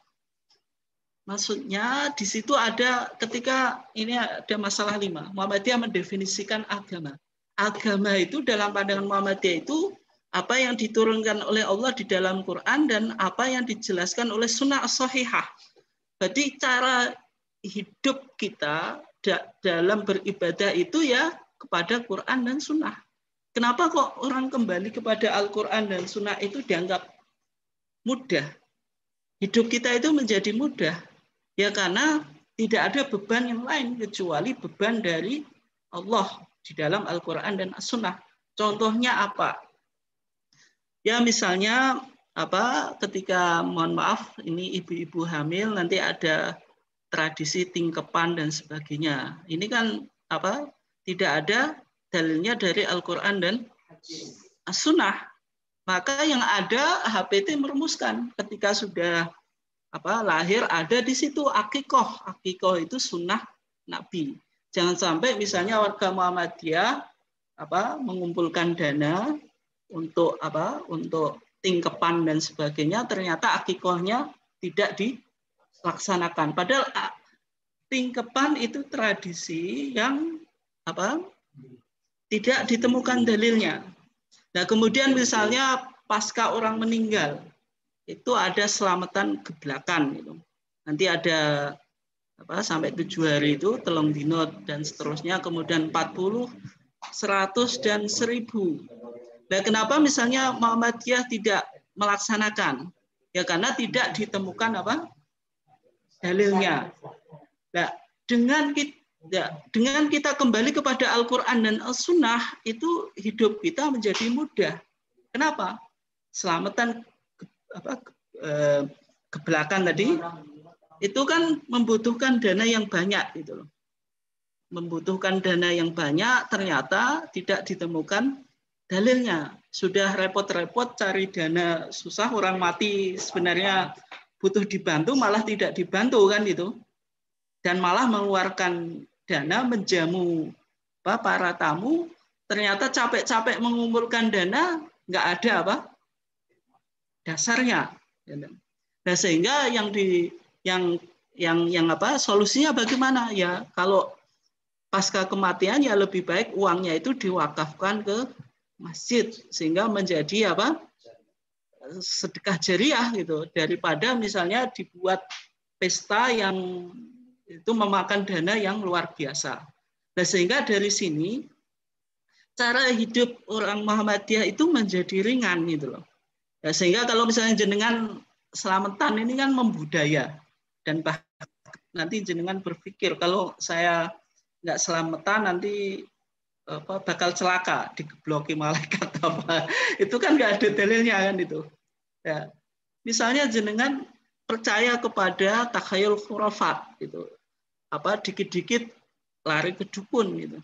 Maksudnya di situ ada ketika ini ada masalah 5. Muhammadiyah mendefinisikan agama. Agama itu dalam pandangan Muhammadiyah itu apa yang diturunkan oleh Allah di dalam Quran dan apa yang dijelaskan oleh sunnah as-sahihah. Jadi cara hidup kita dalam beribadah itu ya kepada Quran dan Sunnah. Kenapa kok orang kembali kepada Al-Quran dan Sunnah itu dianggap mudah? Hidup kita itu menjadi mudah. Ya karena tidak ada beban yang lain kecuali beban dari Allah di dalam Al-Quran dan As-Sunnah. Contohnya apa? Ya misalnya ketika mohon maaf ini ibu-ibu hamil nanti ada tradisi tingkepan dan sebagainya. Ini kan tidak ada dalilnya dari Al-Quran dan sunnah. Maka yang ada HPT merumuskan ketika sudah lahir ada di situ akikoh. Akikoh itu sunnah Nabi. Jangan sampai misalnya warga Muhammadiyah mengumpulkan dana untuk untuk tingkepan dan sebagainya, ternyata akikohnya tidak dilaksanakan. Padahal tingkepan itu tradisi yang tidak ditemukan dalilnya. Nah, kemudian misalnya pasca orang meninggal itu ada selamatan geblakan gitu. Nanti ada sampai 7 hari itu telung dino dan seterusnya, kemudian 40, 100 dan 1000. Nah, kenapa misalnya Muhammadiyah tidak melaksanakan? Ya karena tidak ditemukan dalilnya. Nah, dengan kita kembali kepada Al-Quran dan As-Sunnah, itu hidup kita menjadi mudah. Kenapa? Selamatan geblakan tadi itu kan membutuhkan dana yang banyak gitu loh. Membutuhkan dana yang banyak, ternyata tidak ditemukan dalilnya. Sudah repot-repot cari dana, susah, orang mati sebenarnya butuh dibantu malah tidak dibantu kan itu. Dan malah mengeluarkan dana menjamu para tamu, ternyata capek-capek mengumpulkan dana nggak ada dasarnya. Nah, sehingga solusinya bagaimana ya? Kalau pasca kematian ya lebih baik uangnya itu diwakafkan ke masjid sehingga menjadi sedekah jariah gitu, daripada misalnya dibuat pesta yang itu memakan dana yang luar biasa. Nah, sehingga dari sini cara hidup orang Muhammadiyah itu menjadi ringan gitu loh. Ya, sehingga kalau misalnya jenengan selamatan ini kan membudaya, dan bahkan nanti jenengan berpikir kalau saya nggak selamatan nanti bakal celaka, digebloki malaikat itu kan nggak ada dalilnya kan itu. Ya, misalnya jenengan percaya kepada takhayul khurafat gitu, dikit-dikit lari ke dukun gitu.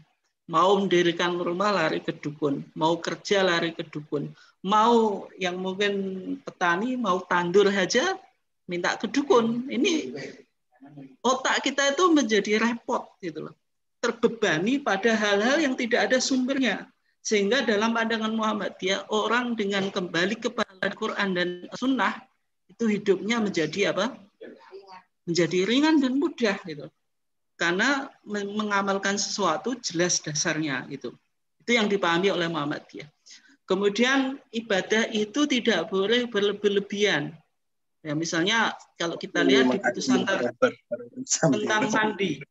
Mau mendirikan rumah lari ke dukun, mau kerja lari ke dukun, mau yang mungkin petani mau tandur saja minta ke dukun. Ini otak kita itu menjadi repot gitu loh, terbebani pada hal-hal yang tidak ada sumbernya. Sehingga dalam pandangan Muhammadiyah, orang dengan kembali kepada Al-Quran dan Sunnah itu hidupnya menjadi menjadi ringan dan mudah gitu. Karena mengamalkan sesuatu jelas dasarnya gitu. Itu yang dipahami oleh Muhammadiyah. Kemudian ibadah itu tidak boleh berlebihan. Ya, misalnya kalau kita lihat di putusan tentang mandi.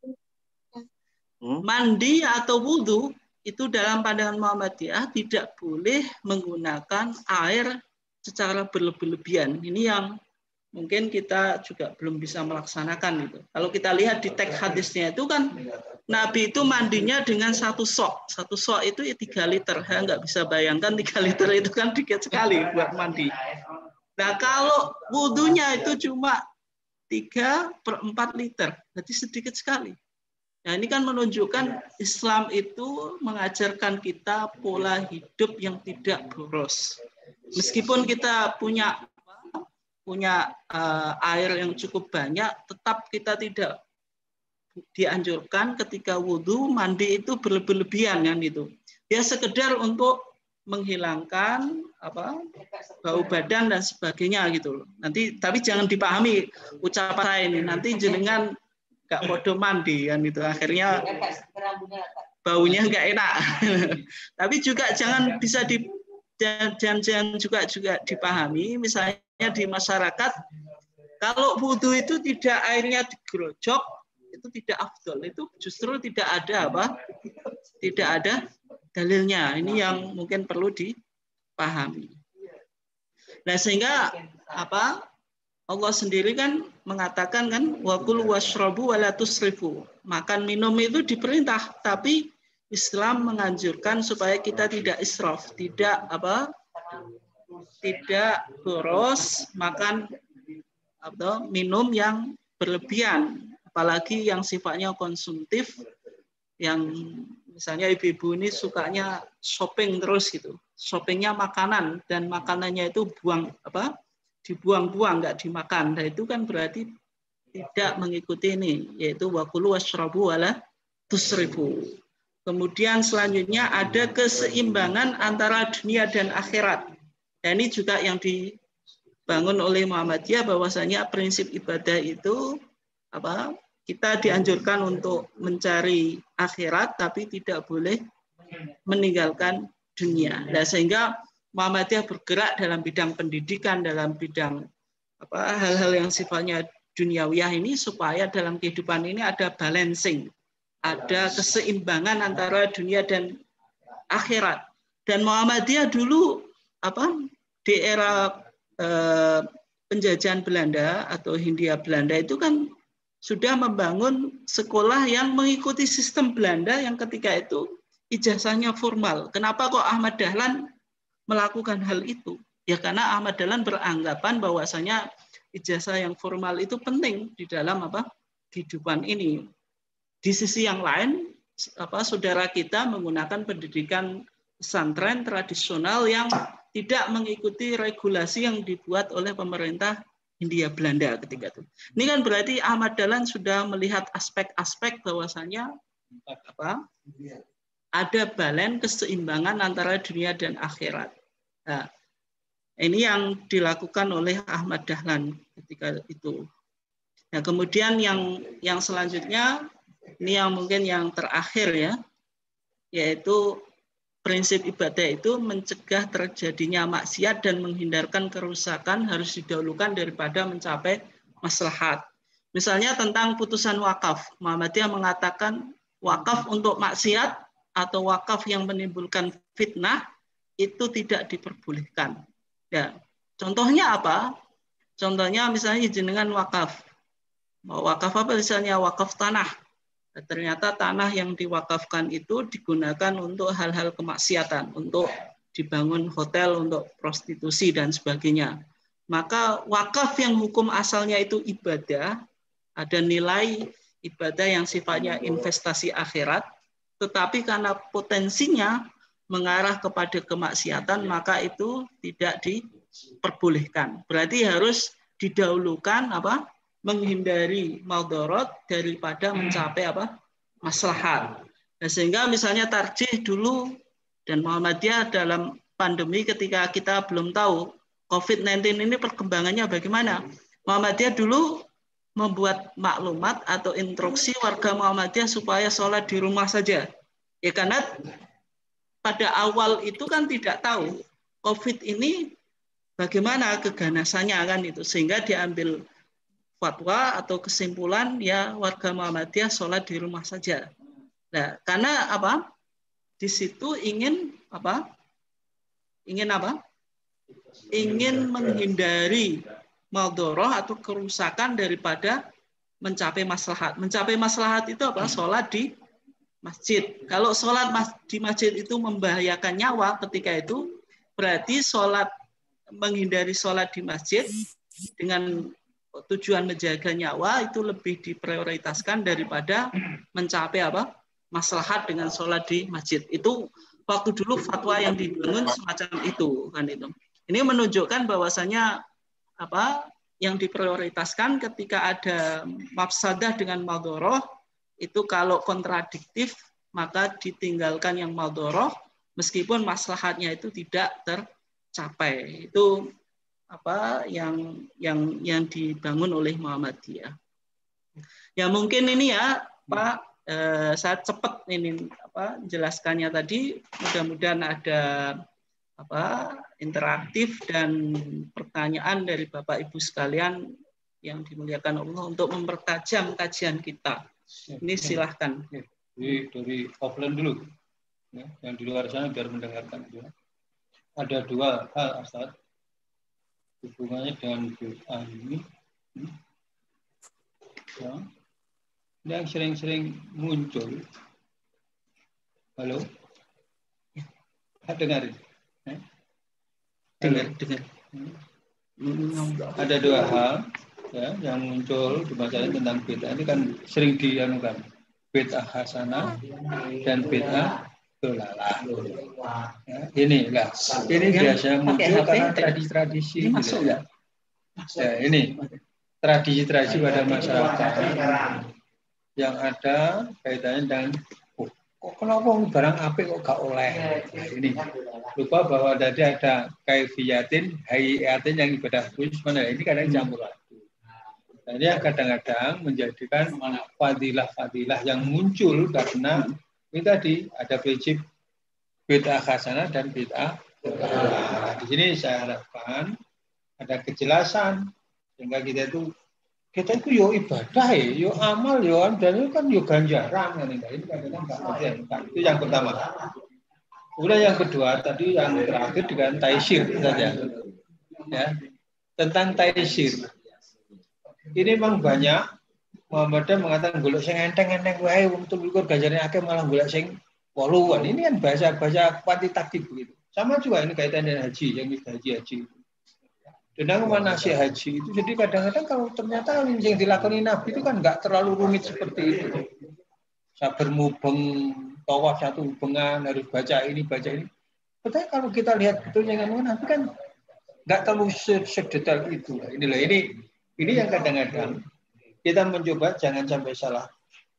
Mandi atau wudhu itu dalam pandangan Muhammadiyah tidak boleh menggunakan air secara berlebihan. Ini yang mungkin kita juga belum bisa melaksanakan itu. Kalau kita lihat di teks hadisnya itu kan Nabi itu mandinya dengan satu sok. Satu sok itu 3 liter. Ya, nggak bisa bayangkan 3 liter itu kan dikit sekali buat mandi. Nah, kalau wudhunya itu cuma 3/4 liter. Jadi sedikit sekali. Nah, ini kan menunjukkan Islam itu mengajarkan kita pola hidup yang tidak boros. Meskipun kita punya air yang cukup banyak, tetap kita tidak dianjurkan ketika wudhu mandi itu berlebihan kan itu. Ya sekedar untuk menghilangkan bau badan dan sebagainya gitu loh. Nanti tapi jangan dipahami ucapan saya ini nanti jenengan nggak bodoh mandi kan itu, akhirnya baunya nggak enak. Tapi juga jangan juga dipahami misalnya di masyarakat kalau wudhu itu tidak airnya digerojok itu tidak afdol, itu justru tidak ada dalilnya. Ini yang mungkin perlu dipahami. Nah, sehingga Allah sendiri kan mengatakan kan waqul washrabu wala tusrifu. Makan minum itu diperintah, tapi Islam menganjurkan supaya kita tidak israf, tidak boros makan atau minum yang berlebihan, apalagi yang sifatnya konsumtif yang Misalnya ibu-ibu ini sukanya shopping terus gitu. Shoppingnya makanan dan makanannya itu dibuang-buang, nggak dimakan. Nah itu kan berarti tidak mengikuti ini, yaitu wakulu washrabu wala tusrifu. Kemudian selanjutnya ada keseimbangan antara dunia dan akhirat. Dan ini juga yang dibangun oleh Muhammadiyah, bahwasanya prinsip ibadah itu kita dianjurkan untuk mencari akhirat, tapi tidak boleh meninggalkan dunia. Nah, sehingga Muhammadiyah bergerak dalam bidang pendidikan, dalam bidang hal-hal yang sifatnya duniawiyah ini, supaya dalam kehidupan ini ada balancing, ada keseimbangan antara dunia dan akhirat. Dan Muhammadiyah dulu di era penjajahan Belanda atau Hindia Belanda itu kan sudah membangun sekolah yang mengikuti sistem Belanda yang ketika itu ijazahnya formal. Kenapa kok Ahmad Dahlan melakukan hal itu? Ya karena Ahmad Dahlan beranggapan bahwasanya ijazah yang formal itu penting di dalam kehidupan ini. Di sisi yang lain, saudara kita menggunakan pendidikan pesantren tradisional yang tidak mengikuti regulasi yang dibuat oleh pemerintah Hindia Belanda ketika itu. Ini kan berarti Ahmad Dahlan sudah melihat aspek-aspek bahwasanya ada balance keseimbangan antara dunia dan akhirat. Nah, ini yang dilakukan oleh Ahmad Dahlan ketika itu. Nah, kemudian yang selanjutnya, ini yang mungkin yang terakhir ya, yaitu prinsip ibadah itu mencegah terjadinya maksiat dan menghindarkan kerusakan harus didahulukan daripada mencapai maslahat. Misalnya tentang putusan wakaf, Muhammadiyah mengatakan wakaf untuk maksiat atau wakaf yang menimbulkan fitnah itu tidak diperbolehkan. Ya, contohnya apa? Contohnya misalnya jenengan wakaf. Wakaf apa misalnya? Wakaf tanah. Ternyata tanah yang diwakafkan itu digunakan untuk hal-hal kemaksiatan, untuk dibangun hotel, untuk prostitusi dan sebagainya. Maka wakaf yang hukum asalnya itu ibadah, ada nilai ibadah yang sifatnya investasi akhirat, tetapi karena potensinya mengarah kepada kemaksiatan, maka itu tidak diperbolehkan. Berarti harus didahulukan menghindari maldorot daripada mencapai maslahat. Nah, sehingga misalnya tarjih dulu dan Muhammadiyah dalam pandemi ketika kita belum tahu COVID-19 ini perkembangannya bagaimana. Muhammadiyah dulu membuat maklumat atau instruksi warga Muhammadiyah supaya sholat di rumah saja. Ya karena pada awal itu kan tidak tahu COVID ini bagaimana keganasannya kan itu, sehingga diambil fatwa atau kesimpulan ya warga Muhammadiyah sholat di rumah saja. Nah, karena di situ ingin menghindari maldoroh atau kerusakan daripada mencapai maslahat. Mencapai maslahat itu sholat di masjid. Kalau sholat di masjid itu membahayakan nyawa ketika itu, berarti menghindari sholat di masjid dengan tujuan menjaga nyawa itu lebih diprioritaskan daripada mencapai maslahat dengan sholat di masjid. Itu waktu dulu fatwa yang dibangun semacam itu kan itu. Ini menunjukkan bahwasanya yang diprioritaskan ketika ada mafsadah dengan maldoroh itu kalau kontradiktif maka ditinggalkan yang maldoroh meskipun maslahatnya itu tidak tercapai. Itu yang dibangun oleh Muhammadiyah. Ya mungkin ini ya Pak, saya cepat ini jelaskannya tadi. Mudah-mudahan ada interaktif dan pertanyaan dari Bapak Ibu sekalian yang dimuliakan Allah untuk mempertajam kajian kita. Ini silahkan. Dari offline dulu, ya, yang di luar sana biar mendengarkan. Ya. Ada dua hal, Ustaz. Hubungannya dengan doa ini ya, yang sering-sering muncul. Halo, dengar ya? Dengar. Ada dua hal ya yang muncul di masalah tentang bid'ah ini kan sering dianukan bid'ah hasanah dan bid'ah dolalah. Ya, ini biasanya muncul karena tradisi-tradisi gitu ya. Ya, ini tradisi-tradisi pada masyarakat yang ada kaitannya dengan kok kenapa barang apik kok gak oleh. Nah, ini lupa bahwa tadi ada kaifiyatin, hayatin yang ibadah khusus mana ini kadang campur aduk. Nah, ini yang kadang-kadang menjadikan fadilah-fadilah yang muncul karena ini tadi ada prinsip bid'ah hasanah dan bid'ah. Nah, di sini saya harapkan ada kejelasan sehingga kita itu yo ibadah yo amal yo dan itu kan yo ganjaran kan ini kadang-kadang nggak itu yang pertama. Kemudian yang kedua tadi yang terakhir dengan taisir saja ya tentang taisir ini memang banyak Muhammadiyah mengatakan golek sing enteng-enteng wae untuk likur ganjarane akeh malah golek sing poluan ini kan bahasa kuantitatif begitu sama juga ini kaitan dengan haji yang haji tentang manasik haji itu jadi kadang-kadang kalau ternyata yang dilakoni Nabi itu kan nggak terlalu rumit seperti itu. Sabar mubeng tawaf satu hubengan harus baca ini. Padahal kalau kita lihat betul yang ngomong Nabi kan nggak terlalu sedetail itu. Ini yang kadang-kadang kita mencoba jangan sampai salah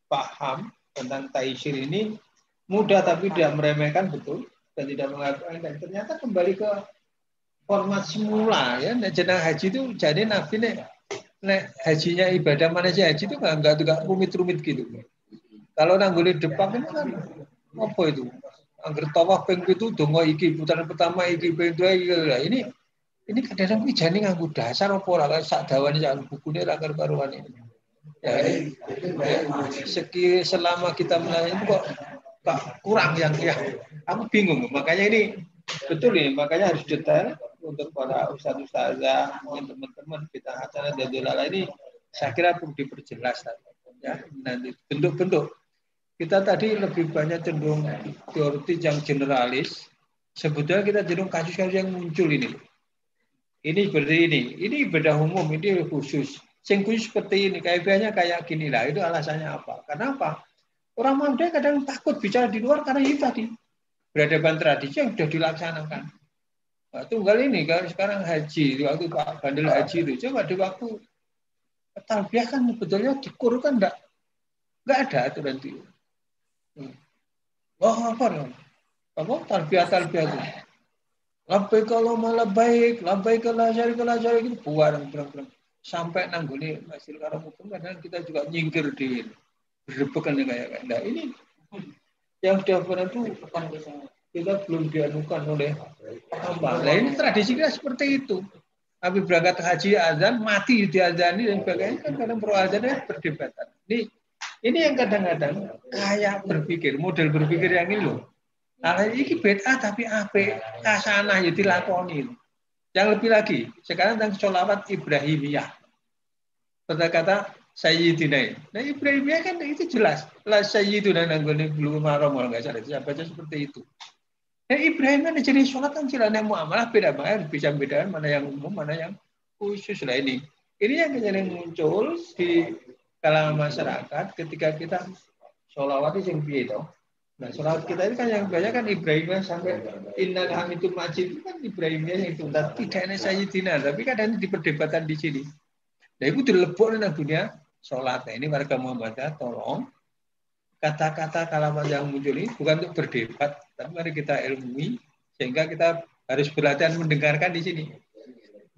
paham tentang taisir ini mudah tapi tidak meremehkan betul dan tidak mengatakan dan ternyata kembali ke format semula ya, jenang haji itu jadi Nabi nek hajinya ibadah manasik haji itu nggak rumit-rumit gitu. Kalau nangguli depak itu kan apa itu? Angger tawaf ping 7 donga iki putaran pertama iki ping 2 ini kadang-kadang iki jane nganggo dasar apa ora sak dawane sak bukune ra karo-karuan ini. Ya ini selama kita melayani kok kurang yang aku bingung makanya ini betul nih makanya harus detail untuk para ustaz-ustazah, teman-teman kita acara dan dolala ini saya kira perlu diperjelas ya. Nanti bentuk-bentuk kita tadi lebih banyak cenderung teoritis yang generalis. Sebetulnya kita cenderung kasus-kasus yang muncul ini. Ini seperti ini ibadah umum, ini khusus. Yang khusus seperti ini, kaitannya kayak gini lah. Itu alasannya apa? Karena apa? Orang Muhammadiyah kadang takut bicara di luar karena itu tadi peradaban tradisi yang sudah dilaksanakan. Nah, tunggal ini kalau sekarang haji, waktu Pak Bandel haji itu, coba di waktu talbiyah kan sebetulnya di Qur kan enggak ada aturan itu. Wah, apa talbiyah itu. Labbaik Allahumma labbaik, labbaik la syarika la itu buarang sampai nangguni Masjidil Haram kadang kita juga nyingkir di berdebakan kayak nah ini yang sudah pernah itu kita belum dianukan oleh apa. Nah ini tradisi kita seperti itu. Tapi berangkat haji azan, mati diazani dan sebagainya kan kadang pro azannya perdebatan. Ini yang kadang-kadang kayak berpikir, model berpikir yang ini loh. Nah ini bid'ah tapi apik, hasanah ya dilakoni. Yang lebih lagi, sekarang tentang sholawat Ibrahimiyah. Kata-kata Sayyidina. Nah Ibrahimiyah kan itu jelas. La Sayyiduna nanggone belum marom kalau nggak salah. Saya baca seperti itu. Nah Ibrahim kan jadi sholat kan cilana muamalah beda banget. Bisa bedakan mana yang umum, mana yang khusus lah ini. Ini yang sering muncul di kalangan masyarakat ketika kita sholawat yang piye toh. Nah sholawat kita ini kan yang banyak kan Ibrahimiyah sampai Innal Hamidul Majid itu kan Ibrahimiyah yang itu. Tidak ada Sayyidina. Tapi kadang diperdebatan di sini. Nah itu dilebok nang dunia sholat. Nah, ini warga Muhammadiyah tolong kata-kata kalimat yang muncul ini bukan untuk berdebat, tapi mari kita ilmui sehingga kita harus berlatihan mendengarkan di sini.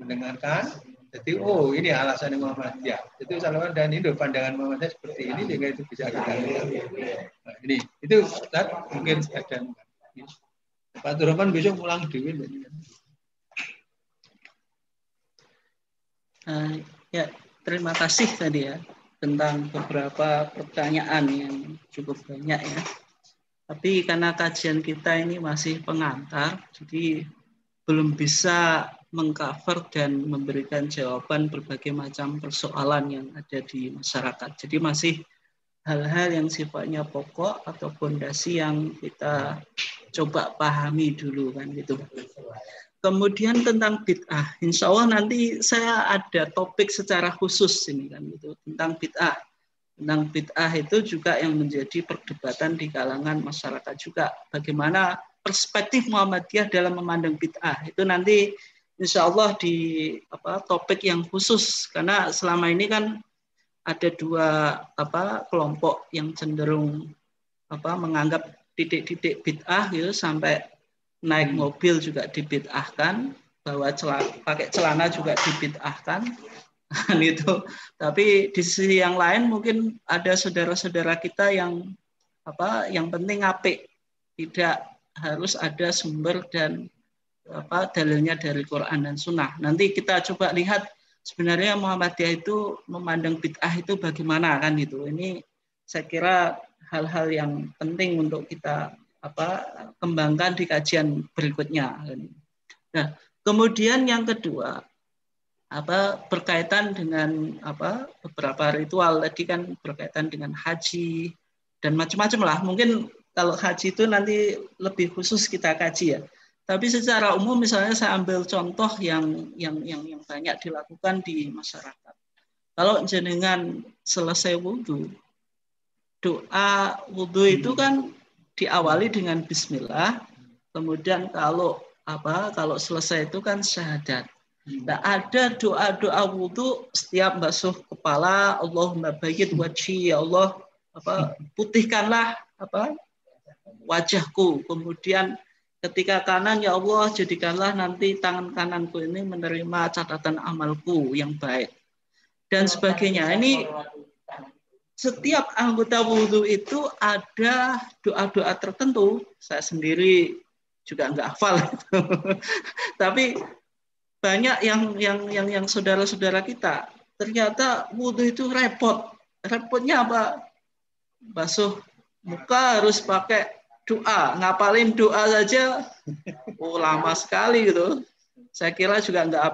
Mendengarkan. Jadi ini alasan Muhammadiyah. Itu Salman dan itu pandangan Muhammadiyah seperti ini sehingga itu bisa kita lihat. Nah, ini itu Ustaz mungkin ada Pak Durrahman besok pulang dulu. Ya, terima kasih tadi ya tentang beberapa pertanyaan yang cukup banyak ya. Tapi karena kajian kita ini masih pengantar, jadi belum bisa mengcover dan memberikan jawaban berbagai macam persoalan yang ada di masyarakat. Jadi masih hal-hal yang sifatnya pokok atau fondasi yang kita coba pahami dulu kan gitu. Kemudian tentang bid'ah, insya Allah nanti saya ada topik secara khusus ini kan gitu tentang bid'ah. Tentang bid'ah itu juga yang menjadi perdebatan di kalangan masyarakat juga. Bagaimana perspektif Muhammadiyah dalam memandang bid'ah. Itu nanti insya Allah di topik yang khusus. Karena selama ini kan ada dua kelompok yang cenderung menganggap titik-titik bid'ah gitu, sampai naik mobil juga dibid'ahkan, bahwa pakai celana juga dibid'ahkan. Itu. Tapi di sisi yang lain mungkin ada saudara-saudara kita yang yang penting apik, tidak harus ada sumber dan dalilnya dari Quran dan Sunnah. Nanti kita coba lihat sebenarnya Muhammadiyah itu memandang bid'ah itu bagaimana kan itu. Ini saya kira hal-hal yang penting untuk kita kembangkan di kajian berikutnya. Nah, kemudian yang kedua berkaitan dengan beberapa ritual tadi kan berkaitan dengan haji dan macam-macam lah. Mungkin kalau haji itu nanti lebih khusus kita kaji ya. Tapi secara umum misalnya saya ambil contoh yang banyak dilakukan di masyarakat. Kalau jenengan selesai wudhu, doa wudhu itu kan diawali dengan bismillah, kemudian kalau selesai itu kan syahadat. Nah, ada doa-doa wudhu setiap basuh kepala, Allahumma bayyid wajhi, ya Allah putihkanlah wajahku. Kemudian ketika kanan, ya Allah jadikanlah nanti tangan kananku ini menerima catatan amalku yang baik dan sebagainya. Ini setiap anggota wudhu itu ada doa-doa tertentu. Saya sendiri juga nggak hafal itu. Tapi banyak yang saudara-saudara kita ternyata wudhu itu repot. Repotnya apa? Basuh muka harus pakai doa, ngapalin doa saja lama sekali gitu. Saya kira juga nggak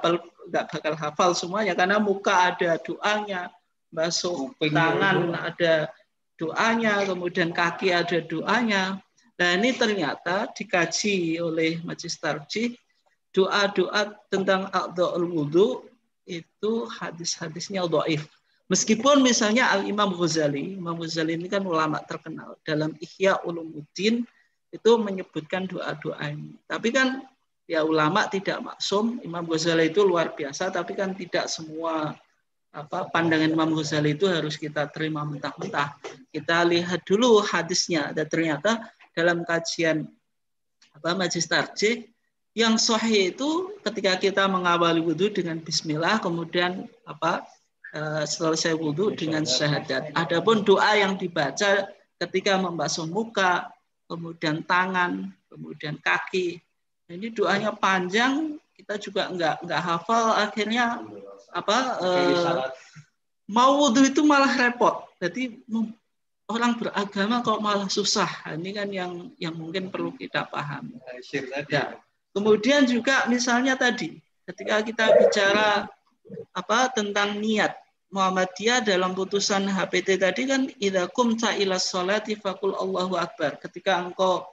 bakal hafal semuanya karena muka ada doanya, basuh tangan ada doanya, kemudian kaki ada doanya. Nah, ini ternyata dikaji oleh Majelis Tarjih, doa-doa tentang a'dha'ul wudhu itu hadis-hadisnya dhaif. Meskipun misalnya Imam Ghazali ini kan ulama terkenal, dalam Ihya Ulumuddin itu menyebutkan doa-doa ini. Tapi kan ya ulama tidak maksum. Imam Ghazali itu luar biasa, tapi kan tidak semua pandangan Imam Ghazali itu harus kita terima mentah-mentah. Kita lihat dulu hadisnya. Dan ternyata dalam kajian Majelis Tarjih, yang sahih itu ketika kita mengawali wudhu dengan bismillah, kemudian selesai wudhu dengan syahadat. Adapun doa yang dibaca ketika membasuh muka, kemudian tangan, kemudian kaki, ini doanya panjang, kita juga nggak hafal. Akhirnya mau wudhu itu malah repot. Jadi orang beragama kok malah susah. Ini kan yang mungkin perlu kita pahami. Ya. Kemudian juga misalnya tadi ketika kita bicara tentang niat, Muhammadiyah dalam putusan HPT tadi kan idza qumta ila sholati faqul Allahu akbar. Ketika engkau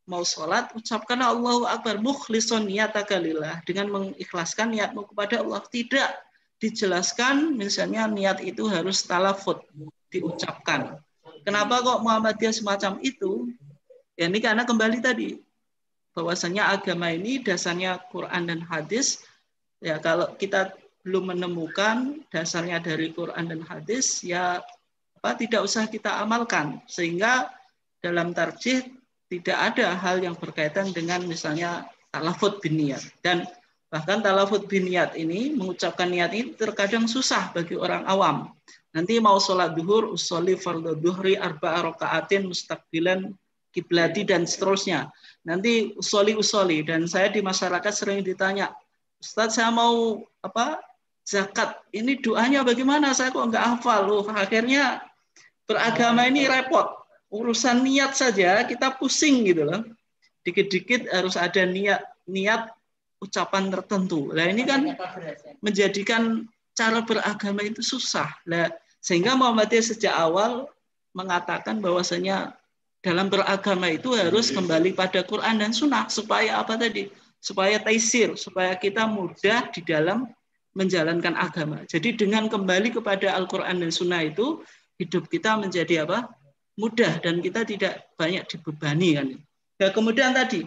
mau sholat, ucapkan Allahu akbar mukhlishon niyataka lillah, dengan mengikhlaskan niatmu kepada Allah. Tidak dijelaskan misalnya niat itu harus talafut, diucapkan. Kenapa kok Muhammadiyah semacam itu? Ya ini karena kembali tadi bahwasanya agama ini dasarnya Quran dan hadis. Ya kalau kita belum menemukan dasarnya dari Quran dan hadis, ya tidak usah kita amalkan. Sehingga dalam tarjih tidak ada hal yang berkaitan dengan misalnya talafut bin niat. Dan bahkan talafut bin niat ini, mengucapkan niat ini terkadang susah bagi orang awam. Nanti mau sholat duhur, usolli fardhu duhri arba'a raka'atin mustaqbilan kiblati dan seterusnya. Nanti usoli, dan saya di masyarakat sering ditanya, Ustadz saya mau zakat, ini doanya bagaimana? Saya kok nggak hafal. Akhirnya beragama ini repot. Urusan niat saja kita pusing gitu loh. Dikit-dikit harus ada niat ucapan tertentu. Nah ini kan menjadikan cara beragama itu susah. Nah, sehingga Muhammadiyah sejak awal mengatakan bahwasanya dalam beragama itu harus kembali pada Quran dan Sunnah. Supaya apa tadi? Supaya taisir, supaya kita mudah di dalam menjalankan agama. Jadi dengan kembali kepada Al-Quran dan Sunnah itu, hidup kita menjadi apa? Mudah dan kita tidak banyak dibebani kan. Nah, kemudian tadi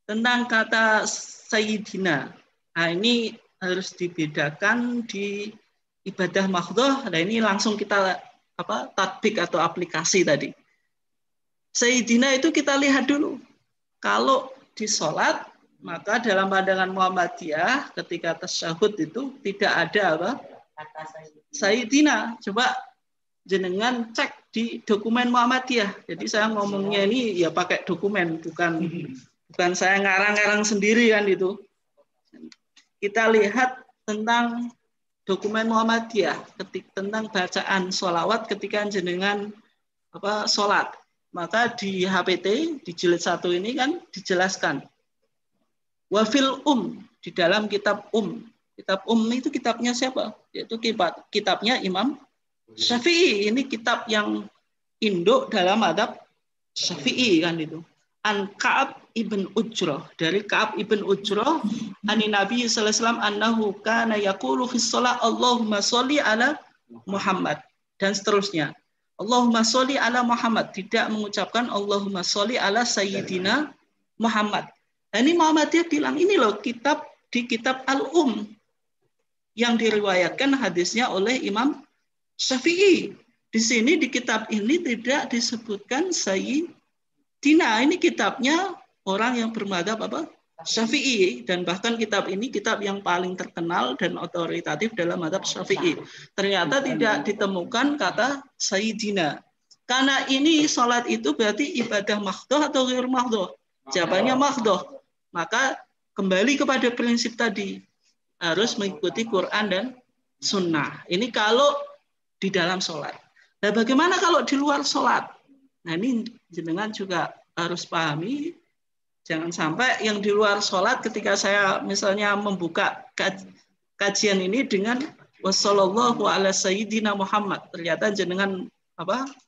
tentang kata sayyidina. Nah, ini harus dibedakan di ibadah mahdhah. Nah, ini langsung kita tatbik atau aplikasi tadi. Sayyidina itu kita lihat dulu. Kalau di sholat, maka dalam pandangan Muhammadiyah ketika tasyahud itu tidak ada apa? Sayyidina. Coba jenengan cek di dokumen Muhammadiyah. Jadi saya ngomongnya ini ya pakai dokumen, bukan saya ngarang-ngarang sendiri kan itu. Kita lihat tentang dokumen Muhammadiyah tentang bacaan sholawat ketika jenengan sholat. Maka di HPT di jilid 1 ini kan dijelaskan wafil di dalam kitab kitab itu kitabnya siapa? Yaitu kitabnya Imam Syafi'i. Ini kitab yang induk dalam adab Syafi'i kan itu. An Ka'ab ibn Ujrah, dari Ka'ab ibn Ujrah ani Nabi sallallahu alaihi wasallam annahu kana yaqulu fi shalah Allahumma sholli ala Muhammad dan seterusnya. Allahumma sholli ala Muhammad, tidak mengucapkan Allahumma sholli ala Sayyidina Muhammad. Nah, ini Muhammadiyah bilang ini loh kitab di kitab yang diriwayatkan hadisnya oleh Imam Syafi'i. Di sini di kitab ini tidak disebutkan Sayyidina. Ini kitabnya orang yang bermadzhab Syafi'i, dan bahkan kitab ini kitab yang paling terkenal dan otoritatif dalam madzhab Syafi'i. Ternyata tidak ditemukan kata Sayyidina. Karena ini sholat itu berarti ibadah mahdhah atau ghair mahdhah? Jawabannya mahdhah. Maka kembali kepada prinsip tadi, harus mengikuti Quran dan Sunnah. Ini kalau di dalam sholat. Nah, bagaimana kalau di luar sholat? Nah, ini jenengan juga harus pahami. Jangan sampai yang di luar sholat ketika saya misalnya membuka kajian ini dengan wassallallahu ala sayyidina Muhammad. Ternyata jenengan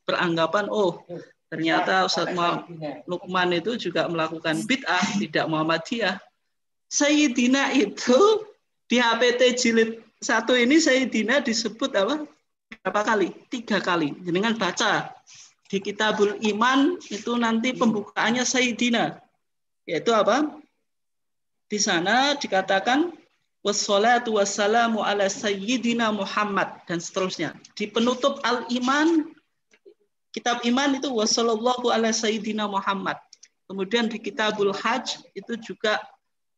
beranggapan, oh ternyata Ustaz Lukman itu juga melakukan bid'ah, tidak Muhammadiyah. Sayyidina itu di HPT jilid 1 ini Sayyidina disebut berapa kali? 3 kali. Jenengan baca di Kitabul Iman itu nanti pembukaannya Sayyidina. Yaitu di sana dikatakan wassalatu wassalamu ala sayyidina Muhammad dan seterusnya. Di penutup Al-Iman, kitab iman itu wassallallahu ala sayyidina Muhammad. Kemudian di Kitabul Hajj itu juga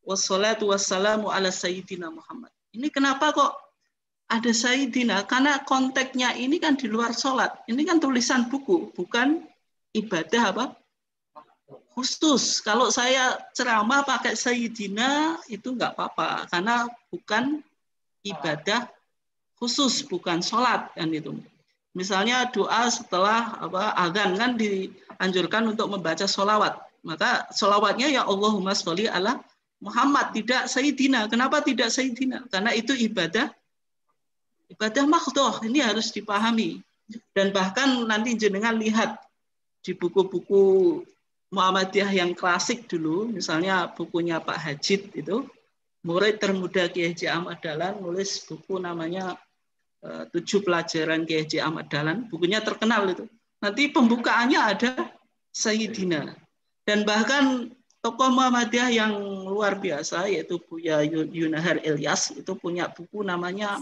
wassalatu wassalamu ala sayyidina Muhammad. Ini kenapa kok ada sayyidina? Karena konteksnya ini kan di luar sholat. Ini kan tulisan buku, bukan ibadah khusus. Kalau saya ceramah pakai sayyidina itu nggak apa-apa karena bukan ibadah khusus, bukan sholat kan itu. Misalnya doa setelah azan kan dianjurkan untuk membaca sholawat. Maka sholawatnya ya Allahumma sholli ala Muhammad, tidak sayyidina. Kenapa tidak sayyidina? Karena itu ibadah mahdhah. Ini harus dipahami. Dan bahkan nanti jenengan lihat di buku-buku Muhammadiyah yang klasik dulu, misalnya bukunya Pak Hajid itu, murid termuda Kiai Haji Ahmad Dahlan nulis buku namanya 7 pelajaran Kiai Haji Ahmad Dahlan, bukunya terkenal itu. Nanti pembukaannya ada Sayyidina. Dan bahkan tokoh Muhammadiyah yang luar biasa yaitu Buya Yunahar Ilyas itu punya buku namanya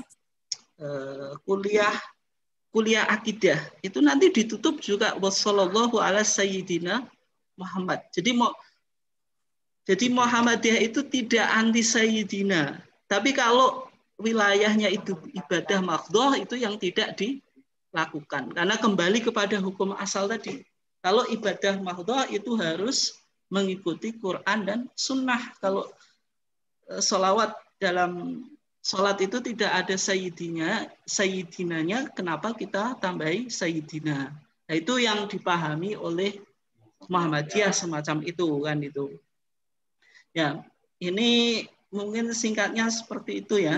kuliah akidah. Itu nanti ditutup juga wassallallahu ala sayyidina Muhammad. Jadi Muhammadiyah itu tidak anti sayyidina. Tapi kalau wilayahnya itu ibadah mahdhah itu yang tidak dilakukan. Karena kembali kepada hukum asal tadi. Kalau ibadah mahdhah itu harus mengikuti Quran dan Sunnah. Kalau sholawat dalam sholat itu tidak ada sayyidinanya, kenapa kita tambahi sayyidina? Nah, itu yang dipahami oleh Muhammadiyah semacam itu kan itu. Ya, ini mungkin singkatnya seperti itu ya.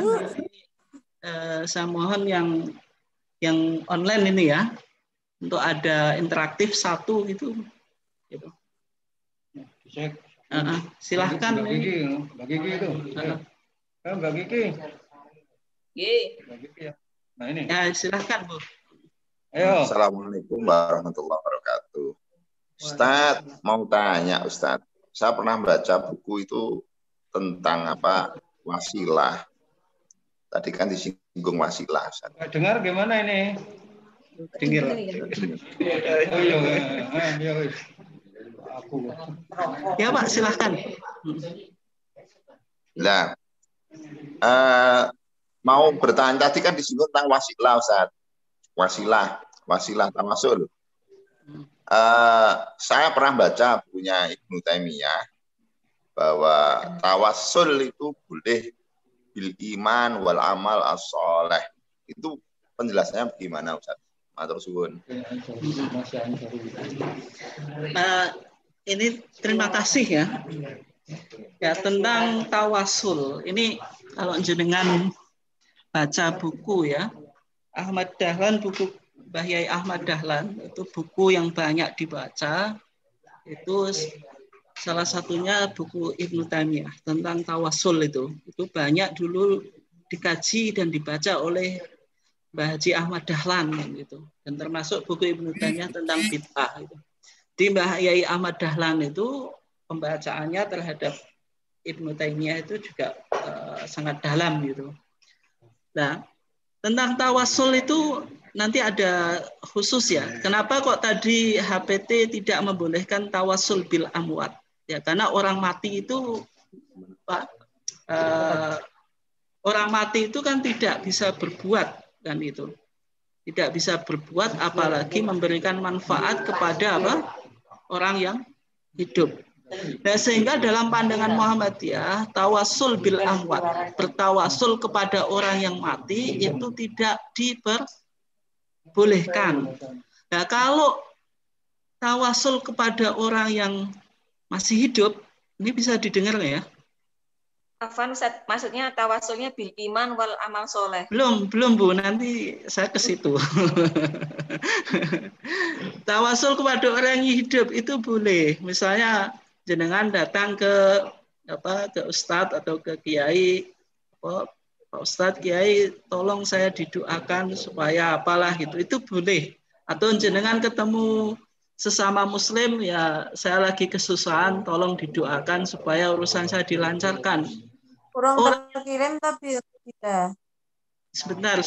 Saya mohon yang online ini ya untuk ada interaktif 1 gitu. Silahkan. Mbak Gigi itu. Mbak Gigi. Gigi. Ya. Nah ini. Ya, silahkan Bu. Ayo. Assalamualaikum warahmatullahi wabarakatuh. Ustadz, mau tanya Ustadz. Saya pernah baca buku itu tentang apa wasilah. Tadi kan disinggung wasilah. Ustadz. Dengar gimana ini? Dengar. Ya Pak, silahkan. Nah, mau bertanya, tadi kan disinggung tentang wasilah Ustadz. Wasilah tawasul. Saya pernah baca bukunya Ibnu Taimiyah bahwa tawasul itu boleh bil iman wal amal as-sholeh. Itu penjelasannya bagaimana Ustaz? Matur suwun. Ini terima kasih ya. Ya, tentang tawasul. Ini kalau jenengan baca buku ya, Ahmad Dahlan, buku Mbah Yai Ahmad Dahlan, itu buku yang banyak dibaca. Itu salah satunya buku Ibnu Taimiyah tentang tawasul itu. Itu banyak dulu dikaji dan dibaca oleh Mbah Haji Ahmad Dahlan gitu. Dan termasuk buku Ibnu Taimiyah tentang bid'ah itu. Di Mbah Yai Ahmad Dahlan itu pembacaannya terhadap Ibnu Taimiyah itu juga sangat dalam gitu. Nah, tentang tawasul itu nanti ada khusus ya. Kenapa kok tadi HPT tidak membolehkan tawasul bil amwat? Ya, karena orang mati itu Pak, orang mati itu kan tidak bisa berbuat kan itu. Tidak bisa berbuat apalagi memberikan manfaat kepada apa? Orang yang hidup. Nah, sehingga dalam pandangan Muhammadiyah, tawasul bil amwat, bertawasul kepada orang yang mati itu tidak diperbolehkan. Nah, kalau tawasul kepada orang yang masih hidup, ini bisa didengar nggak ya? Afan, maksudnya tawasulnya bil iman wal amal soleh. Belum Bu, nanti saya ke situ. Tawasul kepada orang yang hidup itu boleh. Misalnya jenengan datang ke ustadz atau ke kiai, Pak Ustadz, kiai tolong saya didoakan supaya apalah gitu, itu boleh. Atau jenengan ketemu sesama muslim, ya saya lagi kesusahan, tolong didoakan supaya urusan saya dilancarkan. Kurang terkirim tapi tidak. Sebentar.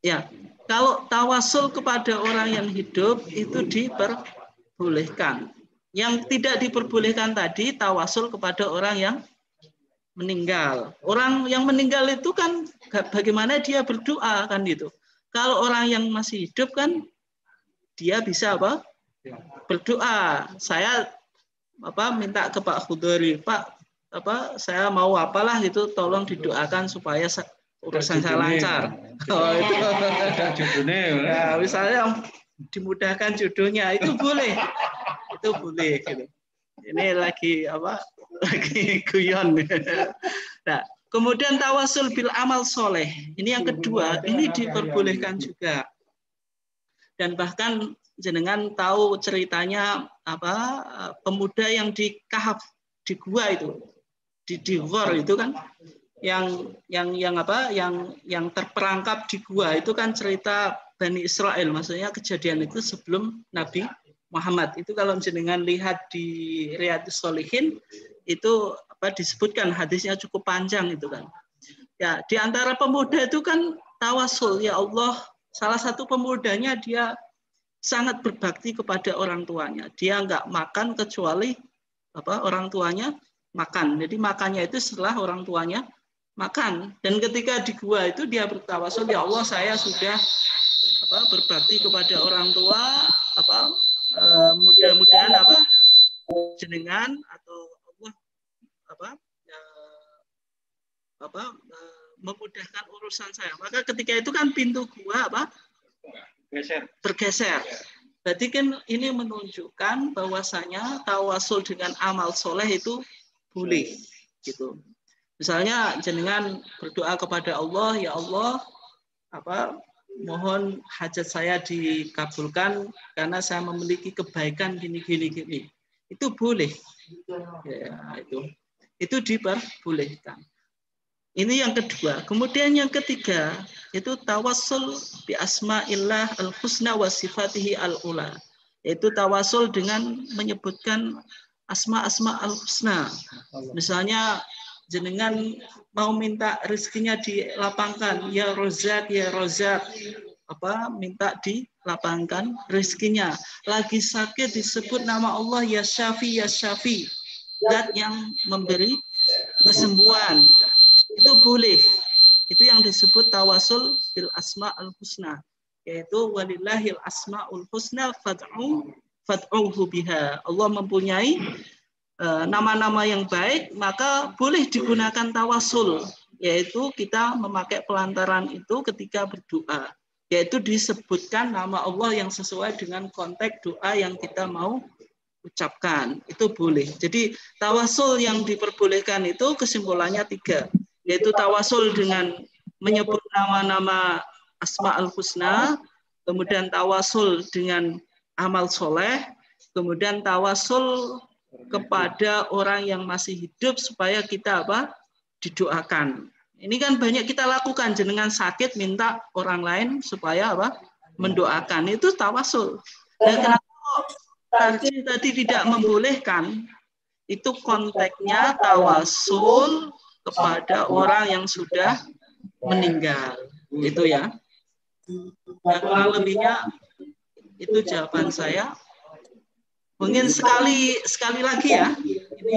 Ya, kalau tawasul kepada orang yang hidup itu diperbolehkan. Yang tidak diperbolehkan tadi tawasul kepada orang yang meninggal. Orang yang meninggal itu kan bagaimana dia berdoa kan gitu. Kalau orang yang masih hidup kan dia bisa apa? Berdoa. Saya minta ke Pak Khudori, Pak saya mau apalah gitu, tolong didoakan supaya urusan saya lancar. Oh, itu. Ya, misalnya dimudahkan jodohnya itu boleh. Itu boleh gitu. Ini lagi lagi guyon. Nah, kemudian tawasul bil amal soleh. Ini yang kedua, ini diperbolehkan juga. Dan bahkan jenengan tahu ceritanya pemuda yang di Kahf, di gua itu, di Ghor itu kan, yang terperangkap di gua itu kan cerita Bani Israel, maksudnya kejadian itu sebelum Nabi Muhammad. Itu kalau jenengan lihat di Riyadhus Shalihin itu disebutkan, hadisnya cukup panjang itu kan. Ya, di antara pemuda itu kan tawasul, ya Allah, salah satu pemudanya dia sangat berbakti kepada orang tuanya. Dia nggak makan kecuali orang tuanya makan. Jadi makannya itu setelah orang tuanya makan. Dan ketika di gua itu dia bertawasul, ya Allah, saya sudah berbakti kepada orang tua, mudah-mudahan jenengan atau Allah memudahkan urusan saya. Maka ketika itu kan pintu gua bergeser. Berarti kan ini menunjukkan bahwasanya tawasul dengan amal soleh itu boleh gitu. Misalnya jenengan berdoa kepada Allah, ya Allah, mohon hajat saya dikabulkan karena saya memiliki kebaikan gini. Itu boleh. Ya, itu diperbolehkan. Ini yang kedua. Kemudian yang ketiga itu tawassul bi asma'illah al-husna wa sifatihi al-ula. Yaitu tawassul dengan menyebutkan asma-asma al-husna. Misalnya jenengan mau minta rezekinya dilapangkan, ya Rozak, ya Rozak. Minta dilapangkan rezekinya. Lagi sakit disebut nama Allah ya Syafi, ya Syafi. Zat yang memberi kesembuhan. Itu boleh. Itu yang disebut tawasul bil asma'ul husna, yaitu walillahil asma'ul husna fad'uhu biha. Allah mempunyai nama-nama yang baik, maka boleh digunakan tawasul, yaitu kita memakai pelantaran itu ketika berdoa, yaitu disebutkan nama Allah yang sesuai dengan konteks doa yang kita mau ucapkan. Itu boleh. Jadi tawasul yang diperbolehkan itu kesimpulannya 3, yaitu tawasul dengan menyebut nama-nama asma'ul husna, kemudian tawasul dengan amal soleh, kemudian tawasul kepada orang yang masih hidup supaya kita didoakan. Ini kan banyak kita lakukan, jenengan sakit minta orang lain supaya mendoakan, itu tawasul. Dan kenapa tadi tidak membolehkan? Itu konteksnya tawasul kepada orang yang sudah meninggal. Itu ya. Nah, kurang lebihnya itu jawaban saya. Mungkin sekali lagi ya. Ini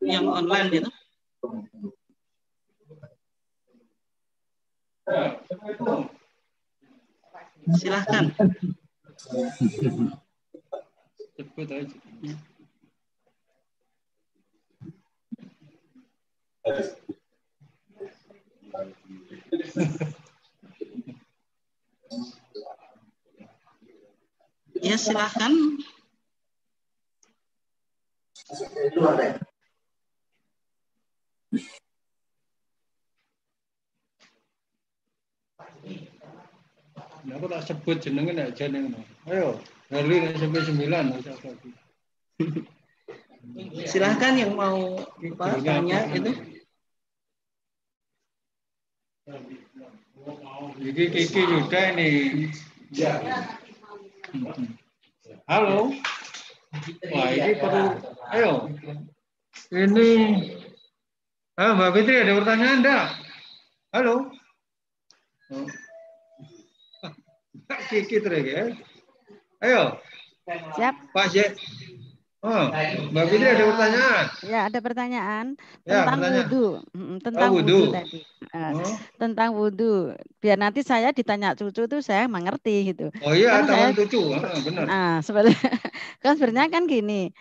yang online itu. Silahkan. Sebut aja. Ya, silahkan. Aku tak sebut jenengan aja nih. Ayo, dari sampai 9. Silahkan yang mau tanya itu. Jadi Kiki juga ini. Halo. Wah, ini perlu. Ayo. Ini. Mbak Fitri, ada pertanyaan enggak? Halo. Kiki terus ya. Ayo. Siap. Pak Jek. Mbak Fitri ada pertanyaan? Ya, ada pertanyaan tentang wudhu. Tentang wudhu tadi. Tentang wudhu. Biar nanti saya ditanya cucu tuh saya mengerti gitu. Oh iya, kan cucu. Benar. Sebenarnya kan gini.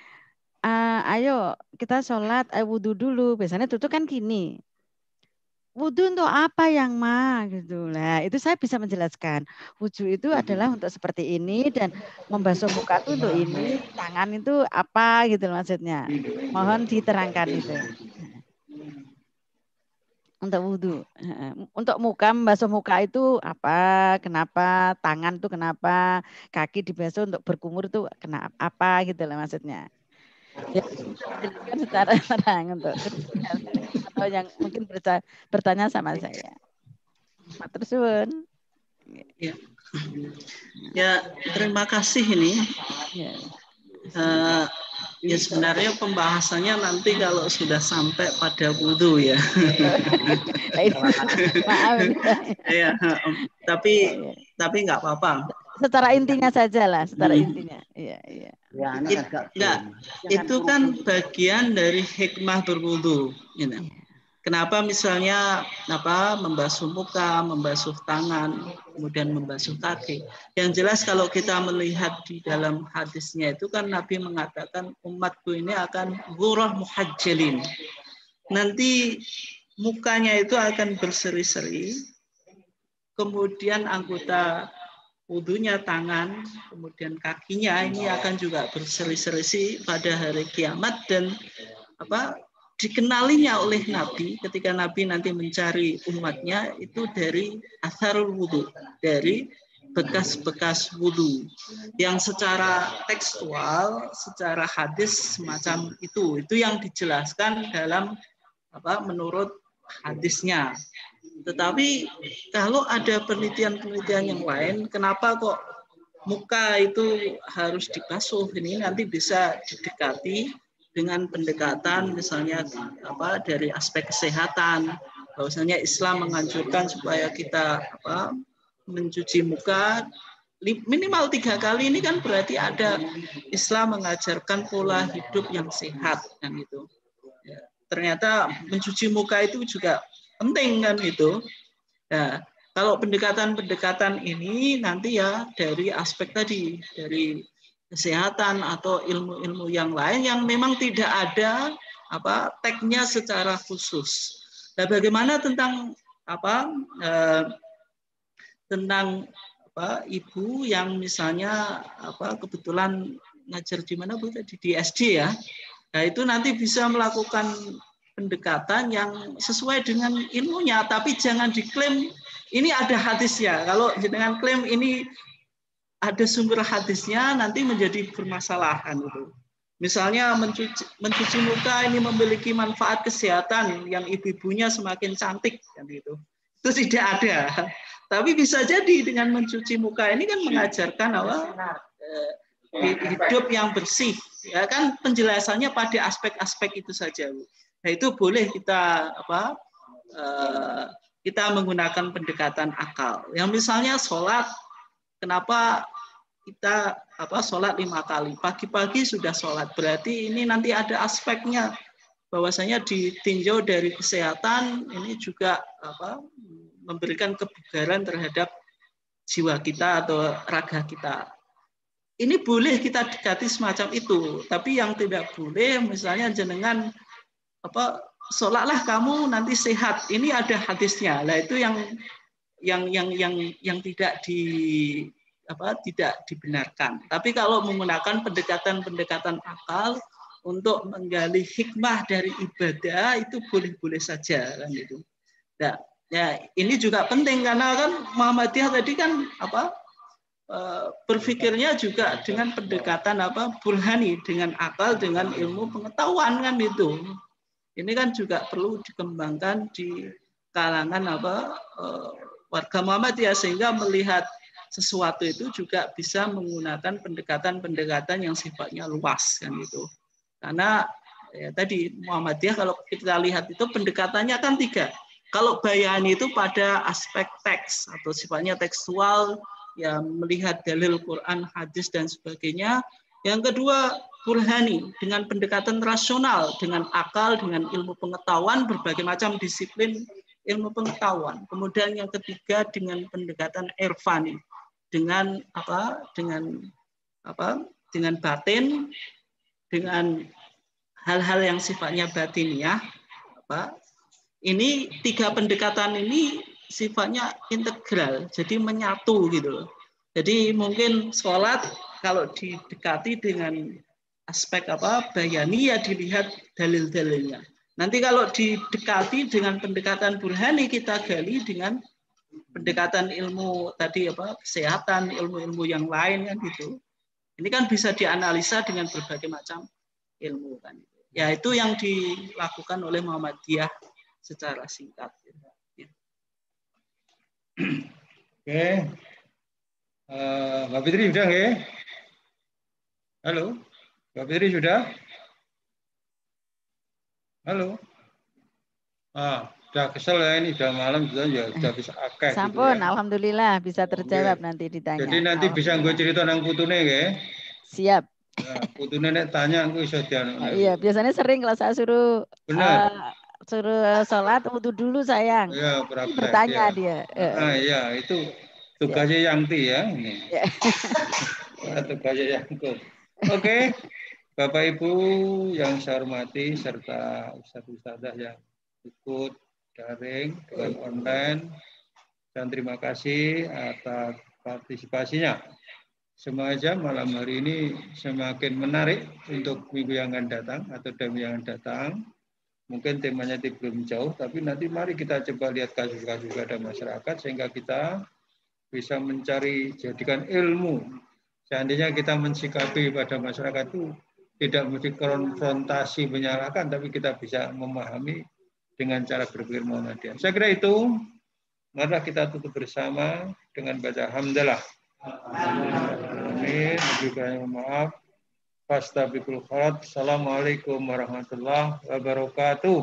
Ayo kita sholat, wudhu dulu. Biasanya cucu kan gini. Wudhu untuk apa yang gitu lah. Itu saya bisa menjelaskan. Wudhu itu adalah untuk seperti ini dan membasuh muka itu untuk ini, tangan itu apa gitu maksudnya. Mohon diterangkan itu. Untuk wudhu. Untuk muka, membasuh muka itu apa, kenapa, tangan itu kenapa, kaki dibasuh untuk berkumur itu kenapa, apa gitu lah maksudnya. Ya, jelaskan secara terang untuk atau yang mungkin bertanya sama saya. Matur suwun. Ya, terima kasih ini. Ya sebenarnya pembahasannya nanti kalau sudah sampai pada wudhu ya. Maaf. Ya, tapi nggak apa-apa. Secara intinya saja lah, secara intinya. Iya. Itu kan bagian dari hikmah berwudhu. Kenapa misalnya membasuh muka, membasuh tangan, kemudian membasuh kaki. Yang jelas kalau kita melihat di dalam hadisnya itu kan Nabi mengatakan umatku ini akan ghurah muhajjalin. Nanti mukanya itu akan berseri-seri, kemudian anggota wudhunya tangan, kemudian kakinya ini akan juga berseri-seri pada hari kiamat dan dikenalinya oleh Nabi ketika Nabi nanti mencari umatnya itu dari atharul wudhu, dari bekas-bekas wudhu yang secara tekstual, secara hadis semacam itu yang dijelaskan dalam menurut hadisnya. Tetapi kalau ada penelitian-penelitian yang lain, kenapa kok muka itu harus dibasuh? Ini nanti bisa didekati dengan pendekatan misalnya dari aspek kesehatan. Bahwasanya Islam menganjurkan supaya kita mencuci muka minimal 3 kali. Ini kan berarti ada Islam mengajarkan pola hidup yang sehat kan itu. Ya, ternyata mencuci muka itu juga penting kan itu. Nah, kalau pendekatan-pendekatan ini nanti ya dari aspek tadi, dari kesehatan atau ilmu-ilmu yang lain yang memang tidak ada tagnya secara khusus. Nah, bagaimana tentang ibu yang misalnya kebetulan ngajar di mana Bu tadi, di SD ya. Nah, itu nanti bisa melakukan pendekatan yang sesuai dengan ilmunya, tapi jangan diklaim ini ada hadisnya. Kalau dengan klaim ini ada sumber hadisnya, nanti menjadi permasalahan itu. Misalnya mencuci muka ini memiliki manfaat kesehatan yang ibu-ibunya semakin cantik kan itu. Itu tidak ada. Tapi bisa jadi dengan mencuci muka ini kan mengajarkan hidup yang bersih. Ya kan penjelasannya pada aspek-aspek itu saja, Bu. Nah, itu boleh kita kita menggunakan pendekatan akal. Yang misalnya sholat, kenapa kita sholat 5 kali? Pagi-pagi sudah sholat, berarti ini nanti ada aspeknya. Bahwasanya ditinjau dari kesehatan, ini juga memberikan kebugaran terhadap jiwa kita atau raga kita. Ini boleh kita dekati semacam itu, tapi yang tidak boleh misalnya jenengan sholatlah kamu nanti sehat. Ini ada hadisnya. Nah, itu yang tidak tidak dibenarkan. Tapi kalau menggunakan pendekatan akal untuk menggali hikmah dari ibadah itu boleh-boleh saja kan gitu. Nah, ya ini juga penting karena kan Muhammadiyah tadi kan berpikirnya juga dengan pendekatan burhani, dengan akal, dengan ilmu pengetahuan kan itu. Ini kan juga perlu dikembangkan di kalangan warga Muhammadiyah sehingga melihat sesuatu itu juga bisa menggunakan pendekatan-pendekatan yang sifatnya luas kan itu. Karena ya tadi Muhammadiyah kalau kita lihat itu pendekatannya kan 3. Kalau Bayani itu pada aspek teks atau sifatnya tekstual, ya melihat dalil Quran, hadis dan sebagainya. Yang kedua burhani dengan pendekatan rasional, dengan akal, dengan ilmu pengetahuan, berbagai macam disiplin ilmu pengetahuan. Kemudian yang ketiga dengan pendekatan irfani, dengan dengan batin, dengan hal-hal yang sifatnya batiniah. Ini 3 pendekatan ini sifatnya integral, jadi menyatu gitu loh. Jadi mungkin sholat kalau didekati dengan aspek bayani ya dilihat dalil-dalilnya. Nanti kalau didekati dengan pendekatan burhani kita gali dengan pendekatan ilmu tadi kesehatan, ilmu-ilmu yang lain kan gitu. Ini kan bisa dianalisa dengan berbagai macam ilmu kan. Ya itu yang dilakukan oleh Muhammadiyah secara singkat. Oke. Mbak Fitri sudah ya? Halo? Mbak Fitri sudah? Halo? Udah kesel ya ini, udah malam sudah ya udah bisa akeh. Sampun, gitu ya. Alhamdulillah bisa terjawab nanti ditanya. Jadi nanti bisa gue cerita nang putune ya? Siap. Nah, putune nek tanya aku iso dianu. Iya, biasanya sering kalau saya suruh sholat wudhu dulu sayang. Ya, bertanya ya. dia. Iya, itu tugasnya Yangti ya ini. Ya. Tugasnya Yangti. Oke. Bapak Ibu yang saya hormati serta ustadz-ustadzah yang ikut daring dengan online, dan terima kasih atas partisipasinya. Semoga malam hari ini semakin menarik untuk minggu yang akan datang atau demi yang akan datang. Mungkin temanya belum jauh, tapi nanti mari kita coba lihat kasus-kasus pada masyarakat sehingga kita bisa mencari, jadikan ilmu. Seandainya kita mensikapi pada masyarakat itu tidak mesti konfrontasi menyalahkan, tapi kita bisa memahami dengan cara berpikir Muhammadiyah. Saya kira itu. Mari kita tutup bersama dengan baca hamdalah. Amin. Juga maaf. Fastabiqul khairat. Assalamualaikum warahmatullahi wabarakatuh.